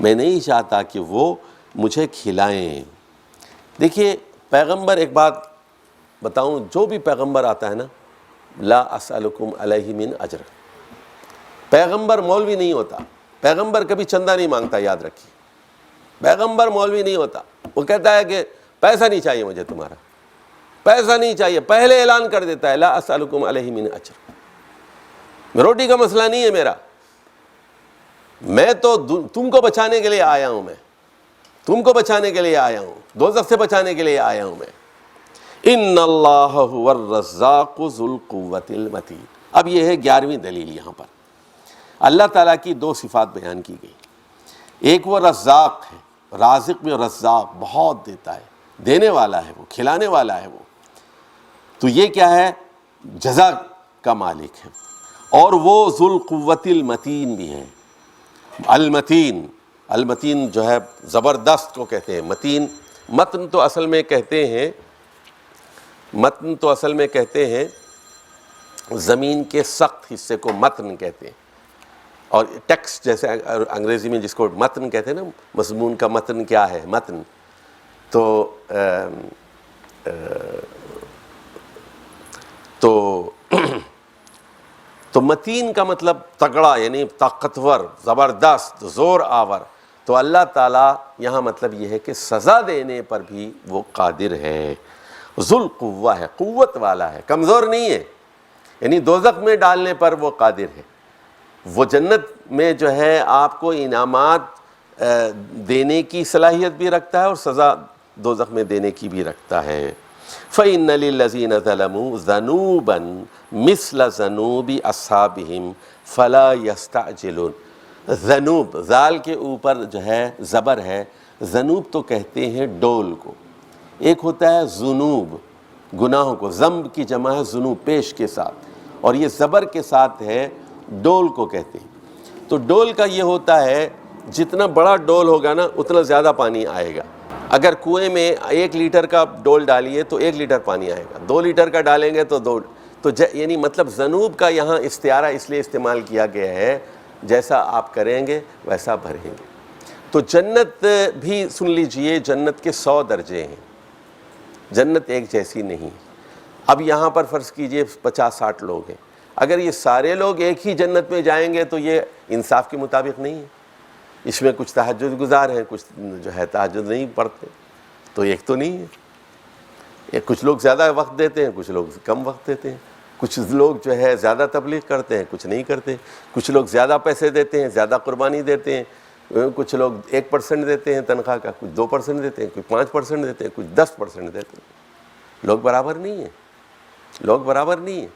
میں نہیں چاہتا کہ وہ مجھے کھلائیں۔ دیکھیے پیغمبر، ایک بات بتاؤں، جو بھی پیغمبر آتا ہے نا، لا اسألکم علیہ من اجر، پیغمبر مولوی نہیں ہوتا، پیغمبر کبھی چندہ نہیں مانگتا، یاد رکھیے، پیغمبر مولوی نہیں ہوتا، وہ کہتا ہے کہ پیسہ نہیں چاہیے مجھے، تمہارا پیسہ نہیں چاہیے، پہلے اعلان کر دیتا ہے لا اسألکم علیہ من اجر، روٹی کا مسئلہ نہیں ہے میرا، میں تو تم کو بچانے کے لیے آیا ہوں، میں تم کو بچانے کے لیے آیا ہوں، دوزخ سے بچانے کے لیے آیا ہوں میں۔ ان اللہ هو الرزاق ذو القوۃ المتین، اب یہ ہے 11ویں دلیل، یہاں پر اللہ تعالیٰ کی دو صفات بیان کی گئی، ایک وہ رزاق ہے، رازق میں رزاق، بہت دیتا ہے، دینے والا ہے وہ، کھلانے والا ہے وہ، تو یہ کیا ہے؟ جزا کا مالک ہے، اور وہ ذو القوۃ المتین بھی ہے۔ المتین، المتین جو ہے زبردست کو کہتے ہیں، متین، متن تو اصل میں کہتے ہیں، متن تو اصل میں کہتے ہیں زمین کے سخت حصے کو متن کہتے ہیں، اور ٹیکسٹ جیسے انگریزی میں جس کو متن کہتے ہیں نا، مضمون کا متن کیا ہے؟ متن، تو متین کا مطلب تگڑا، یعنی طاقتور، زبردست، زور آور۔ تو اللہ تعالیٰ یہاں مطلب یہ ہے کہ سزا دینے پر بھی وہ قادر ہے، ذو القوہ ہے، قوت والا ہے، کمزور نہیں ہے، یعنی دوزخ میں ڈالنے پر وہ قادر ہے، وہ جنت میں جو ہے آپ کو انعامات دینے کی صلاحیت بھی رکھتا ہے اور سزا دوزخ میں دینے کی بھی رکھتا ہے۔ فَإِنَّ لِلَّذِينَ ظَلَمُوا ذَنُوبًا مِثْلَ ذَنُوبِ أَصْحَابِهِمْ فَلَا يَسْتَعْجِلُونَ، ذنوب، ذال کے اوپر جو ہے زبر ہے، ذنوب تو کہتے ہیں ڈول کو، ایک ہوتا ہے ذنوب، گناہوں کو، ذنب کی جمع ہے ذنوب پیش کے ساتھ، اور یہ زبر کے ساتھ ہے، ڈول کو کہتے ہیں۔ تو ڈول کا یہ ہوتا ہے جتنا بڑا ڈول ہوگا نا اتنا زیادہ پانی آئے گا، اگر کنویں میں 1 لیٹر کا ڈول ڈالیے تو 1 لیٹر پانی آئے گا، 2 لیٹر کا ڈالیں گے تو 2، تو یعنی مطلب ذنوب کا یہاں استعارہ اس لیے استعمال کیا گیا ہے جیسا آپ کریں گے ویسا بھریں گے۔ تو جنت بھی سن لیجئے، جنت کے 100 درجے ہیں، جنت ایک جیسی نہیں۔ اب یہاں پر فرض کیجئے 50-60 لوگ ہیں، اگر یہ سارے لوگ ایک ہی جنت میں جائیں گے تو یہ انصاف کے مطابق نہیں ہے، اس میں کچھ تہجد گزار ہیں، کچھ جو ہے تہجد نہیں پڑھتے، تو ایک تو نہیں ہے، کچھ لوگ زیادہ وقت دیتے ہیں، کچھ لوگ کم وقت دیتے ہیں، کچھ لوگ جو ہے زیادہ تبلیغ کرتے ہیں، کچھ نہیں کرتے، کچھ لوگ زیادہ پیسے دیتے ہیں، زیادہ قربانی دیتے ہیں، کچھ لوگ 1% دیتے ہیں تنخواہ کا، کچھ 2% دیتے ہیں، کچھ 5% دیتے ہیں، کچھ 10% دیتے ہیں، لوگ برابر نہیں ہیں، لوگ برابر نہیں ہیں،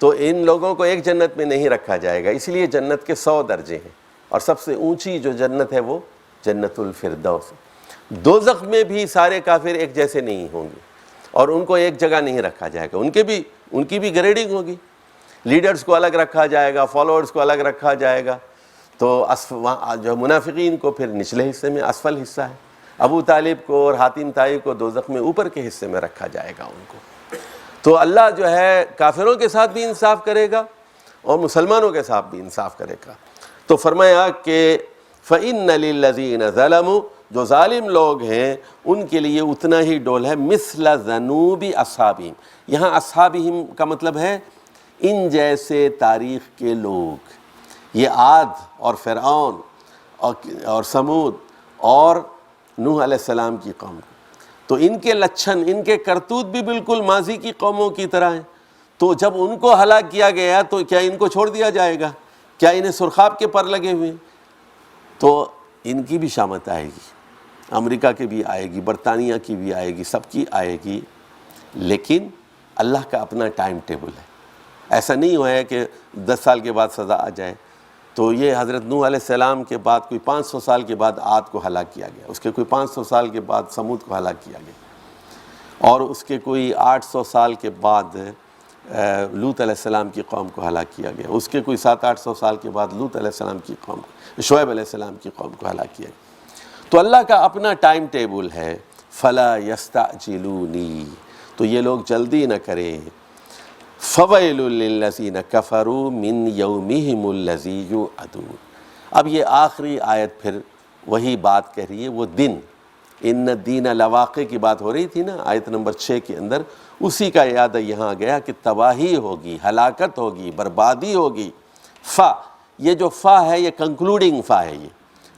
تو ان لوگوں کو ایک جنت میں نہیں رکھا جائے گا، اس لیے جنت کے 100 درجے ہیں، اور سب سے اونچی جو جنت ہے وہ جنت الفردوس۔ دوزخ میں بھی سارے کافر ایک جیسے نہیں ہوں گے، اور ان کو ایک جگہ نہیں رکھا جائے گا، ان کی بھی گریڈنگ ہوگی، لیڈرز کو الگ رکھا جائے گا، فالوورز کو الگ رکھا جائے گا. تو جو منافقین کو پھر نچلے حصے میں اسفل حصہ ہے، ابو طالب کو اور حاتم طائی کو دوزخ میں اوپر کے حصے میں رکھا جائے گا ان کو. تو اللہ جو ہے کافروں کے ساتھ بھی انصاف کرے گا اور مسلمانوں کے ساتھ بھی انصاف کرے گا. تو فرمایا کہ فَإِنَّ لِلَّذِينَ ظَلَمُوا، جو ظالم لوگ ہیں ان کے لیے اتنا ہی ڈول ہے، مِثْلَ ذَنُوبِ أَصْحَابِهِمْ. یہاں اصحابہم کا مطلب ہے ان جیسے تاریخ کے لوگ. یہ عاد اور فرعون اور سمود اور نوح علیہ السلام کی قوم، تو ان کے لچھن، ان کے کرتوت بھی بالکل ماضی کی قوموں کی طرح ہیں. تو جب ان کو ہلاک کیا گیا تو کیا ان کو چھوڑ دیا جائے گا؟ کیا انہیں سرخاب کے پر لگے ہوئے؟ تو ان کی بھی شامت آئے گی، امریکہ کی بھی آئے گی، برطانیہ کی بھی آئے گی، سب کی آئے گی. لیکن اللہ کا اپنا ٹائم ٹیبل ہے. ایسا نہیں ہوا ہے کہ 10 سال کے بعد سزا آ جائے. تو یہ حضرت نوح علیہ السلام کے بعد کوئی 500 سال کے بعد عاد کو ہلاک کیا گیا، اس کے کوئی 500 سال کے بعد سمود کو ہلاک کیا گیا، اور اس کے کوئی 800 سال کے بعد لوط علیہ السلام کی قوم کو ہلاک کیا گیا، اس کے کوئی 700-800 سال کے بعد لوط علیہ السلام کی قوم، شعیب علیہ السلام کی قوم کو ہلاک کیا گیا. تو اللہ کا اپنا ٹائم ٹیبل ہے. فَلَا يَسْتَعْجِلُونِي، تو یہ لوگ جلدی نہ کریں. فَوَيْلٌ لِّلَّذِينَ كَفَرُوا مِن يَوْمِهِمُ الَّذِي يُوعَدُونَ. اب یہ آخری آیت پھر وہی بات کہہ رہی ہے، وہ دن، ان الدین لواقع کی بات ہو رہی تھی نا آیت نمبر 6 کے اندر، اسی کا یاد یہاں گیا کہ تباہی ہوگی، ہلاکت ہوگی، بربادی ہوگی. فا، یہ جو فا ہے یہ کنکلوڈنگ فا ہے،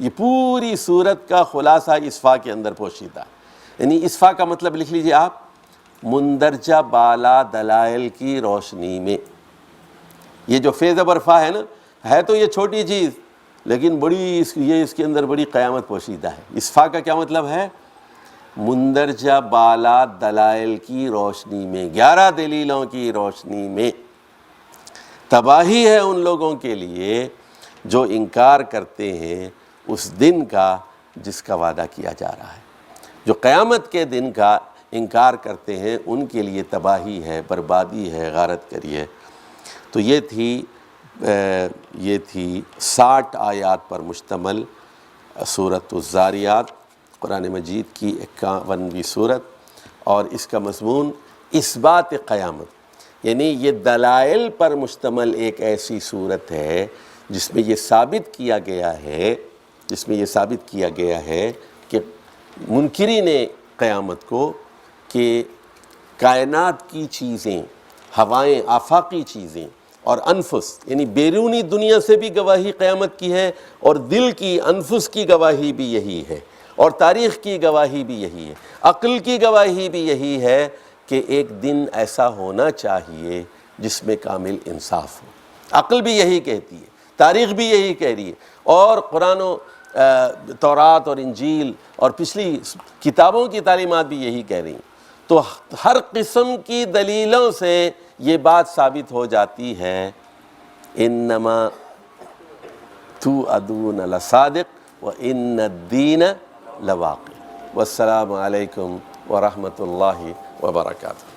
یہ پوری صورت کا خلاصہ اس فا کے اندر پوشیدہ ہے. یعنی اس فا کا مطلب لکھ لیجئے آپ، مندرجہ بالا دلائل کی روشنی میں. یہ جو فے زبر فا ہے نا، ہے تو یہ چھوٹی چیز لیکن بڑی اس کے اندر بڑی قیامت پوشیدہ ہے. اس فا کا کیا مطلب ہے؟ مندرجہ بالا دلائل کی روشنی میں، 11 دلیلوں کی روشنی میں. تباہی ہے ان لوگوں کے لیے جو انکار کرتے ہیں اس دن کا جس کا وعدہ کیا جا رہا ہے. جو قیامت کے دن کا انکار کرتے ہیں ان کے لیے تباہی ہے، بربادی ہے، غارت کری ہے. تو یہ تھی 60 آیات پر مشتمل سورۃ الذاریات، قرآن مجید کی 51ویں سورت، اور اس کا مضمون اثبات قیامت، یعنی یہ دلائل پر مشتمل ایک ایسی صورت ہے جس میں یہ ثابت کیا گیا ہے کہ منکرین قیامت کو کہ کائنات کی چیزیں، ہوائیں، آفاقی چیزیں اور انفس، یعنی بیرونی دنیا سے بھی گواہی قیامت کی ہے، اور دل کی، انفس کی گواہی بھی یہی ہے، اور تاریخ کی گواہی بھی یہی ہے، عقل کی گواہی بھی یہی ہے کہ ایک دن ایسا ہونا چاہیے جس میں کامل انصاف ہو. عقل بھی یہی کہتی ہے، تاریخ بھی یہی کہہ رہی ہے، اور قرآن و تورات اور انجیل اور پچھلی کتابوں کی تعلیمات بھی یہی کہہ رہی ہیں. تو ہر قسم کی دلیلوں سے یہ بات ثابت ہو جاتی ہے، انما توعدون لصادق وان الدین لواقع. والسلام علیکم ورحمۃ اللہ وبرکاتہ.